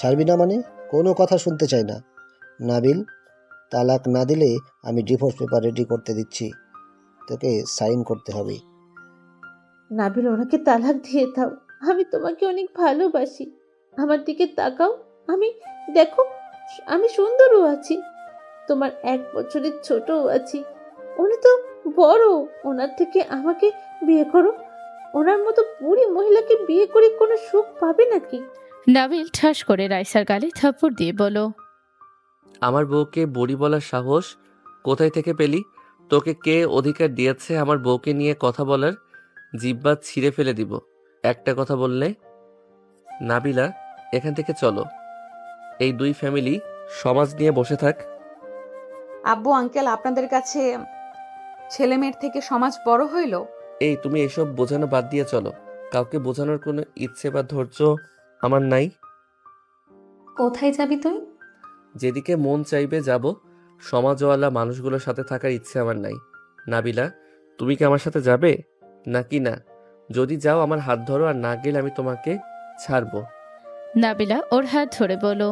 ছাড়বি না মানে? কোনো কথা শুনতে চাই না। নাবিল, তালাক না দিলে আমি ডিভোর্স পেপার রেডি করতে দিচ্ছি, তোকে সাইন করতে হবে। নাবিল, ওনাকে তালাক দিয়ে দাও। আমি তোমাকে অনেক ভালোবাসি। আমার দিকে তাকাও। দেখো, আমি সুন্দরও আছি, তোমার 1 বছরের ছোটও আছি। উনি তো বড়, ওনার থেকে আমাকে বিয়ে করো। ওনার মতো বুড়ি মহিলাকে বিয়ে করে কোনো সুখ পাবে নাকি? নাবিল ঠাস করে রাইসার গালে থাপ্পড় দিয়ে বলল, আমার বউকে বুড়ি বলার সাহস কোথায় থেকে পেলি? তোকে কে অধিকার দিয়েছে আমার বউকে নিয়ে কথা বলার? জিহ্বা ছিঁড়ে ফেলে দিব একটা কথা বললে। নাবিলা, এখান থেকে চলো। এই দুই ফ্যামিলি সমাজ নিয়ে বসে থাক। আব্বু, আঙ্কেল, আপনাদের কাছে ছেলে মেয়ের থেকে সমাজ বড় হইল? এই তুমি এসব বোঝানো বাদ দিয়ে চলো। কাউকে বোঝানোর কোনো ইচ্ছে বা ধৈর্য আমার নাই। কোথায় যাবি তুই? যেদিকে মন চাইবে যাব। সমাজওয়ালা মানুষগুলোর সাথে থাকার ইচ্ছে আমার নাই। নাবিলা, তুমি কি আমার সাথে যাবে নাকি না? যদি যাও আমার হাত ধরো, আর না গেলে আমি তোমাকে ছাড়বো। নাবিলা ওর হাত ধরে বলল,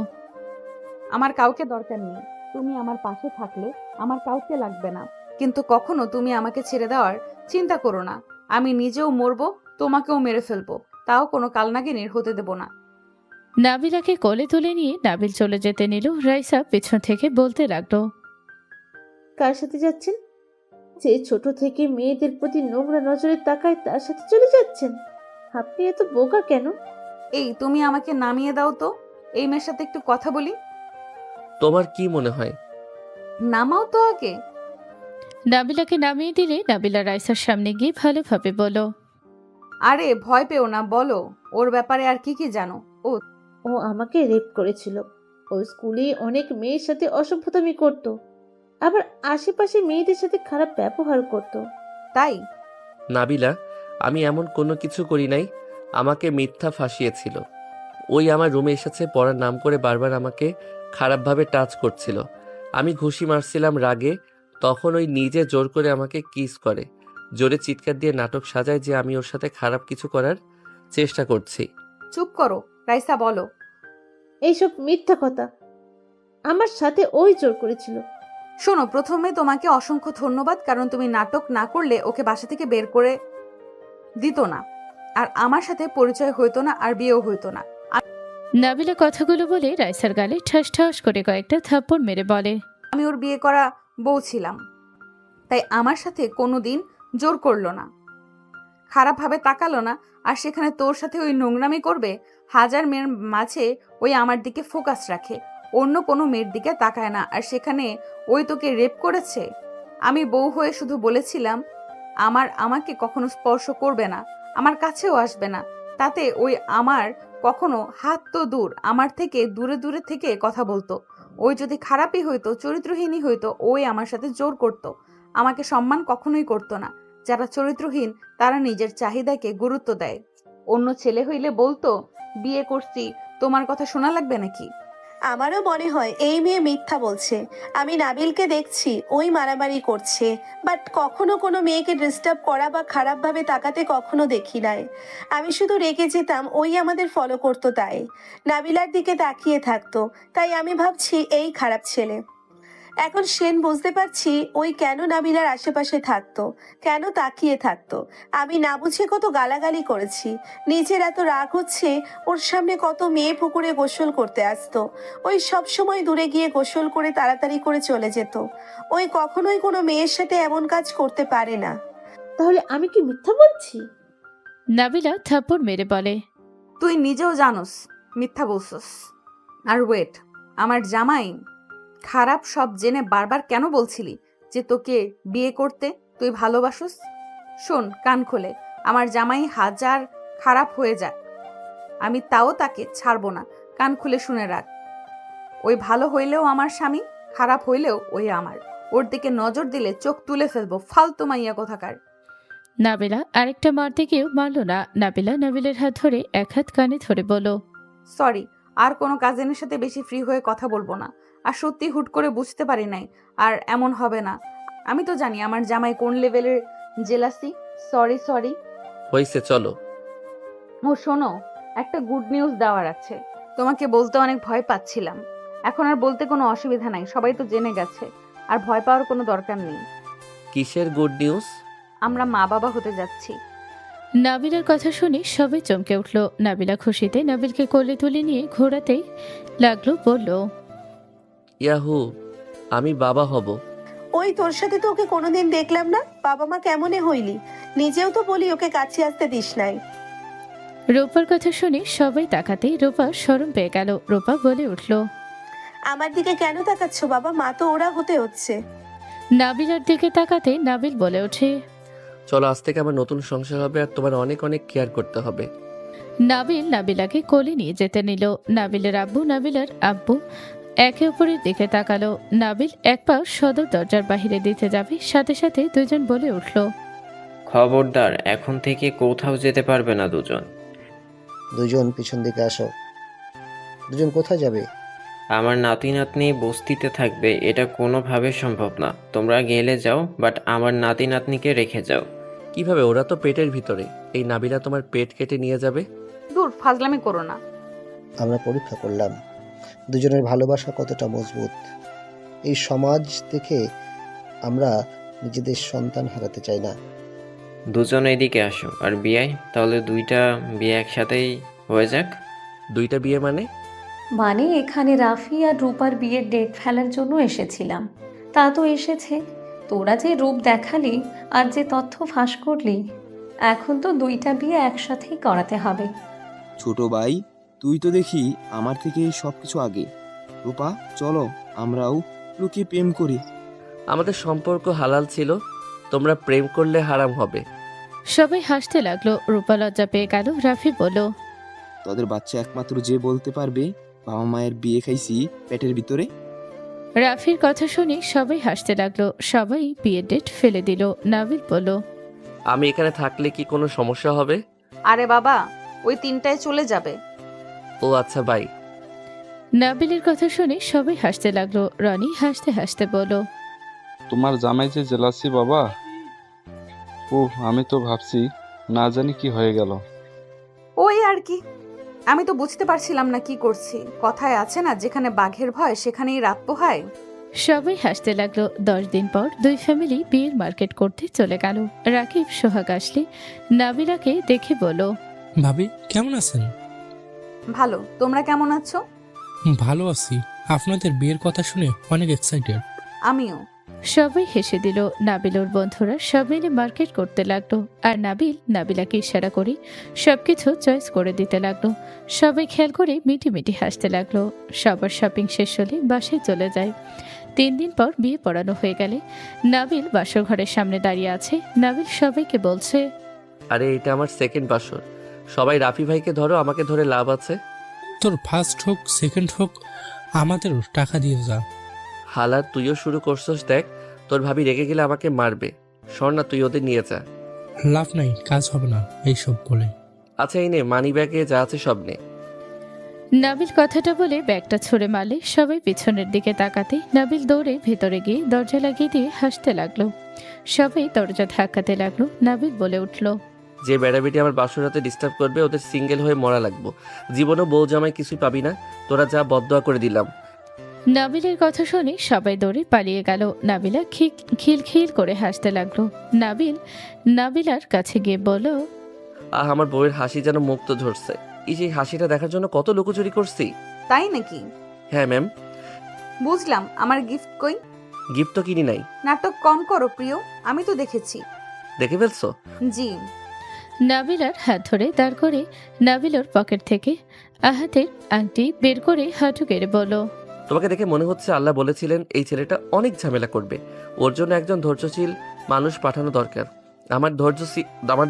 আমার কাউকে দরকার নেই। তুমি আমার পাশে থাকলে আমার কাউকে লাগবে না। কিন্তু কখনো তুমি আমাকে ছেড়ে দেওয়ার চিন্তা করো না। আমি নিজেও মরবো, তোমাকেও মেরে ফেলবো, তাও কোনো কালনাগিনীর হতে দেব না। নাবিলাকে কোলে তুলে নিয়ে নাবিল চলে যেতে নিল। রাইসা পেছন থেকে বলতে লাগলো, কার সাথে যাচ্ছেন? যে ছোট থেকে মেয়েদের প্রতি নোংরা নজরে তাকায় তার সাথে চলে যাচ্ছেন? আপনি এত বোকা কেন? এই, তুমি আমাকে নামিয়ে দাও তো, এই মেয়ের সাথে একটু কথা বলি। তোমার কি মনে হয়? নামাও তো আগে। নাবিলাকে নামিয়ে দিলে নাবিলা রাইসার সামনে গিয়ে ভালোভাবে বলল, আরে ভয় পেও না, বলো ওর ব্যাপারে আর কি কি জানো। ও আমাকে রেপ করেছিল। ও স্কুলে অনেক মেয়ের সাথে অসভ্যতামি করত, আবার আশেপাশে মেয়েদের সাথে খারাপ ব্যবহার করত। তাই? নাবিলা, আমি এমন কোনো কিছু করি নাই। আমাকে মিথ্যা ফাঁসিয়েছিল। ওই আমার রুমে এসেছে পড়ার নাম করে বারবার আমাকে খারাপভাবে টাচ করছিল। আমি ঘুষি মারছিলাম রাগে, তখন ওই নিজে জোর করে আমাকে কিস করে, জোরে চিৎকার দিয়ে নাটক সাজায় যে আমি ওর সাথে খারাপ কিছু করার চেষ্টা করছি। চুপ করো রাইসা, বলো। এইসব মিথ্যা কথা। আমার সাথে ওই জোর করেছিল। শোনো, প্রথমে তোমাকে অসংখ্য ধন্যবাদ, কারণ তুমি নাটক না করলে ওকে বাসা থেকে বের করে দিত না, আর আমার সাথে পরিচয় হইতো না, আর বিয়েও হইতো না। নাবিলা কথাগুলো বলে রাইসার গালে ঠাস ঠাস করে কয়েকটা থাপ্পড় মেরে বলে, আমি ওর বিয়ে করা বউ ছিলাম, তাই আমার সাথে কোনোদিন জোর করলো না, খারাপভাবে তাকালো না। আর সেখানে তোর সাথে ওই নোংরামি করবে? হাজার মেয়ের মাঝে ওই আমার দিকে ফোকাস রাখে, অন্য কোনো মেয়ের দিকে তাকায় না। আর সেখানে ওই তোকে রেপ করেছে। আমি বউ হয়ে শুধু বলেছিলাম আমাকে কখনো স্পর্শ করবে না, আমার কাছেও আসবে না। তাতে ওই আমার কখনো হাত তো দূর, আমার থেকে দূরে দূরে থেকে কথা বলতো। ওই যদি খারাপই হইতো, চরিত্রহীনই হইতো, ওই আমার সাথে জোর করতো। আমাকে সম্মান কখনোই করতো না। যারা চরিত্রহীন তারা নিজের চাহিদাকে গুরুত্ব দেয়। অন্য ছেলে হইলে বলতো, বিয়ে করছি, তোমার কথা শোনা লাগবে নাকি? আমারও মনে হয় এই মেয়ে মিথ্যা বলছে। আমি নাবিলকে দেখছি ওই মারামারি করছে, বাট কখনো কোনো মেয়েকে ডিস্টার্ব করা বা খারাপভাবে তাকাতে কখনো দেখি নাই। আমি শুধু রেগে যেতাম ওই আমাদের ফলো করতো, তাই নাবিলার দিকে তাকিয়ে থাকতো। তাই আমি ভাবছি এই খারাপ ছেলে। এখন সেন বুঝতে পারছি ওই কেন নাবিলার আশেপাশে থাকতো, কেন তাকিয়ে থাকতো। আমি না বুঝে কত গালাগালি করেছি। নিজের এত রাগ হচ্ছে, ওর সামনে কত মেয়ে পুকুরে গোসল করতে আসতো, ওই সব সময় দূরে গিয়ে গোসল করে তাড়াতাড়ি করে চলে যেত। ওই কখনোই কোনো মেয়ের সাথে এমন কাজ করতে পারে না। তাহলে আমি কি মিথ্যা বলছি? নাবিলা থাপ্পড় মেরে বলে, তুই নিজেও জানোস মিথ্যা বলছস। আর ওয়েট, আমার জামাই খারাপ সব জেনে বারবার কেন বলছিলি যে তোকে বিয়ে করতে? তুই ভালোবাসুস? শোন কান খোলে, আমার জামাই হাজার খারাপ হয়ে যায়, আমি তাও তাকে ছাড়বো না। কান খুলে শুনে রাখ, ওই ভালো হইলেও আমার স্বামী, খারাপ হইলেও ওই আমার। ওর দিকে নজর দিলে চোখ তুলে ফেলবো, ফালতু মাইয়া কোথাকার। নাবিলা আরেকটা মারতে গিয়েও মারল না। নাবিলা নাবিলের হাত ধরে এক হাত কানে ধরে বলল, সরি, আর কোনো কাজিনের সাথে বেশি ফ্রি হয়ে কথা বলবো না। আর সত্যি হুট করে বুঝতে পারি নাই, আর এমন হবে না। আমি তো জানি আমার জামাই কোন লেভেলের জেলাসি। Sorry sorry. হয়েছে, চলো। ও শোনো, একটা গুড নিউজ দেওয়ার আছে। তোমাকে বলতে অনেক ভয় পাচ্ছিলাম, এখন আর বলতে কোনো অসুবিধা নাই, সবাই তো জেনে গেছে, আর ভয় পাওয়ার কোনো দরকার নেই। কিসের গুড নিউজ? আমরা মা বাবা হতে যাচ্ছি। নাবিলার কথা শুনে সবাই চমকে উঠল। নাবিলা খুশিতে নাবিলকে কোলে তুলে নিয়ে ঘোরাতেই লাগলো, বলল, ইয়াহু, আমি বাবা হব। ওই তোর সাথে তো ওকে কোনোদিন দেখলাম না, বাবা মা কেমনে হইলি? নিজেও তো বলি ওকে কাছে আসতে দিস নাই। রূপার কথা শুনে সবাই তাকাতেই রূপা শরম পেয়ে গেল। রূপা বলে উঠল, আমার দিকে কেন তাকাচ্ছ বাবা? মা তো ওরা হতে হচ্ছে। নাবিলার দিকে তাকাতে নাবিল বলে ওঠে, চলো, আজ থেকে আমার নতুন সংসার হবে আর তোমার অনেক অনেক কেয়ার করতে হবে। নাবিল নাবিলাকে কোলে নিয়ে যেতে নিল। নাবিলের আব্বু নাবিলার আব্বু একে অপরের দিকে তাকালো। নাবিল এক পা সদর দরজার বাহিরে দিতে যাবে, সাথে সাথে দুজন বলে উঠল, খবরদার, এখন থেকে কোথাও যেতে পারবে না দুজন। দুজন পিছন দিকে আসো। দুজন কোথায় যাবে? আমার নাতি নাতনি বস্তিতে থাকবে, এটা কোনোভাবে সম্ভব না। তোমরা গেলে যাও, বাট আমার নাতি নাতনিকে রেখে যাও। কিভাবে? ওরা তো পেটের ভিতরে। এই নাবিলা তোমার পেট কেটে নিয়ে যাবে। দূর, ফাজলামি করো না। আমরা পরীক্ষা করলাম দুজনের ভালোবাসা কতটা মজবুত। এই সমাজ থেকে আমরা নিজেদের সন্তান হারাতে চাই না। দুজন এদিকে আসো। আর বিয়ে, তাহলে দুইটা বিয়ে একসাথেই হয়ে যাক। দুইটা বিয়ে মানে? মানে এখানে রাফি আর রূপার বিয়ের ডেট ফেলার জন্য এসেছিলাম। তা তো এসেছে, তোরা যে রূপ দেখালি আর যে তথ্য ফাঁস করলি, এখন তো দুইটা বিয়ে একসাথেই করাতে হবে। ছোট ভাই, তুই তো দেখি আমার থেকে সব কিছু আগে। রূপা, চলো আমরাও লুকিয়ে প্রেম করি। আমাদের সম্পর্ক হালাল ছিল, তোমরা প্রেম করলে হারাম হবে। সবাই হাসতে লাগলো। রূপা লজ্জা পেয়ে গেল। রাফি বলল, তোদের বাচ্চা একমাত্র যে বলতে পারবে বাবা মায়ের বিয়ে খাইছি পেটের ভিতরে। রাফির কথা শুনে সবাই হাসতে লাগলো। সবাই বিয়ের ডেট ফেলে দিল। নাবিল বলল, আমি এখানে থাকলে কি কোনো সমস্যা হবে? আরে বাবা, ওই 3টায় চলে যাবে। ও আচ্ছা, বাই। নাবিলের কথা শুনে সবাই হাসতে লাগলো। রনি হাসতে হাসতে বলল, তোমার জামাই যে জেলাসি বাবা, ওহ আমি তো ভাবছি না জানি কি হয়ে গেল। ওই আর কি, আমি তো বুঝতে পারছিলাম না কি করছি। কথায় আছে না, যেখানে বাঘের ভয় সেখানেই রাত পোহায়। সবাই হাসতে লাগলো। 10 দিন পর দুই ফ্যামিলি বিয়ের মার্কেট করতে চলে গেল। রাকিব সোহাগ আসলে নাবিলাকে দেখে বলল, ভাবি কেমন আছেন? ভালো, তোমরা কেমন আছো? ভালো আছি। আপনাদের বিয়ের কথা শুনে অনেক এক্সাইটেড। আমিও। সবাই হেসে দিল। নাবিল ওর বন্ধুরা সব মিলে মার্কেট করতে লাগলো। আর নাবিল নাবিলাকে ইশারা করে সবকিছু চয়েস করে দিতে লাগলো। সবাই খেয়াল করে মিটি মিটি হাসতে লাগলো। সবার শপিং শেষ হলে বাসায় চলে যায়। 3 দিন পর বিয়ে পড়ানো হয়ে গেলে নাবিল বাসর ঘরের সামনে দাঁড়িয়ে আছে। নাবিল সবাইকে বলছে, আরে এটা আমার সেকেন্ড বাসর, সবাই রাফি ভাইকে ধরো, আমাকে ধরে লাভ আছে। তোর ফার্স্ট হোক সেকেন্ড হোক, আমাদেরও টাকা দিয়ে যা। হালার, তুইও শুরু করছস। দেখ, তোর ভাবি রেগে গেলে আমাকে মারবে। শোন না, তুই ওদের নিয়ে যা। লাভ নাই, কাজ হবে না এইসব বলে। আচ্ছা, এই নে, মানি ব্যাগে যা আছে সব নে। নাবিল কথাটা বলে ব্যাগটা ছুঁড়ে মারলে সবাই পিছনের দিকে তাকাতে নাবিল দৌড়ে ভেতরে গিয়ে দরজা লাগিয়ে দিয়ে হাসতে লাগলো। সবাই দরজা ধাক্কাতে লাগলো। নাবিল বলে উঠল, যে বেড়াবেটি আমার বাসরাতে ডিস্টার্ব করবে ওদের সিঙ্গেল হয়ে মরা লাগবো। জীবনও বউ জামাই কিছুই পাবি না, তোরা যা, বদদোয়া করে দিলাম। নাবিলের কথা শুনে সবাই দৌড়ে পালিয়ে গেল। নাবিলা খিলখিল করে হাসতে লাগলো। নাবিল নাবিলার কাছে গিয়ে বলল, আমার বউয়ের হাসি যেন মুক্ত ধরছে। এই যে হাসিটা দেখার জন্য কত লুকোচুরি করছি। তাই নাকি? হ্যাঁ ম্যাম। বুঝলাম, আমার গিফট কই? গিফট তো কিনি নাই। নাটক কম করো প্রিয়, আমি তো দেখেছি। দেখে ফেলছো? জি। নাবিলার হাত ধরে দাঁড় করে নাবিলর পকেট থেকে আহাতের আংটি বের করে হাঁটু গেড়ে বলল, তোমাকে দেখে মনে হচ্ছে আল্লাহ বলেছিলেন এই ছেলেটা অনেক ঝামেলা করবে, ওর জন্য একজন ধৈর্যশীল মানুষ পাঠানো দরকার। আমার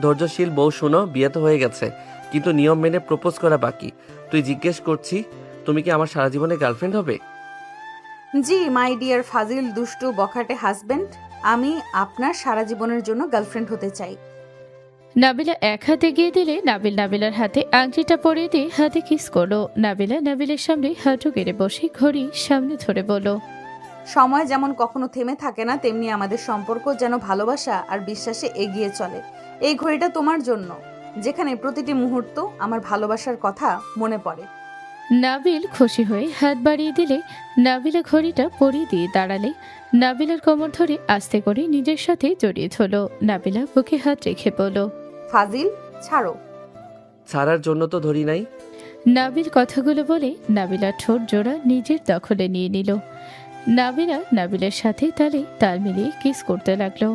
ধৈর্যশীল বউ, শুনো, বিয়ে তো হয়ে গেছে, কিন্তু নিয়ম মেনে প্রপোজ করা বাকি। তুই জিজ্ঞেস করছি, তুমি কি আমার সারা জীবনে গার্লফ্রেন্ড হবে? জি মাই ডিয়ার ফাজিল দুষ্টু বখাটে হাজবেন্ড, আমি আপনার সারা জীবনের জন্য গার্লফ্রেন্ড হতে চাই। নাবিলা এক হাতে গিয়ে দিলে নাবিল নাবিলার হাতে আংটিটা পরিয়ে দিয়ে হাতে কিস করলো। নাবিলা নাবিলের সামনে হাঁটু গেড়ে বসে ঘড়ি সামনে ধরে বলল, সময় যেমন কখনো থেমে থাকে না, তেমনি আমাদের সম্পর্ক যেন ভালোবাসা আর বিশ্বাসে এগিয়ে চলে। এই ঘড়িটা তোমার জন্য, যেখানে প্রতিটি মুহূর্ত আমার ভালোবাসার কথা মনে পড়ে। নাবিল খুশি হয়ে হাত বাড়িয়ে দিলে নাবিলা ঘড়িটা পরিয়ে দিয়ে দাঁড়ালে নাবিলার কোমর ধরে আস্তে করে নিজের সাথে জড়িয়ে ধরল। নাবিলা বুকে হাত রেখে বলল, ফাজিল ছাড়ো। ছাড়ার জন্য তো ধরি নাই। নাবিল কথাগুলো বলে নাবিলার ঠোঁট জোড়া নিজের দখলে নিয়ে নিল। নাবিলা নাবিলের সাথে তালে তাল মিলিয়ে কিস করতে লাগলো।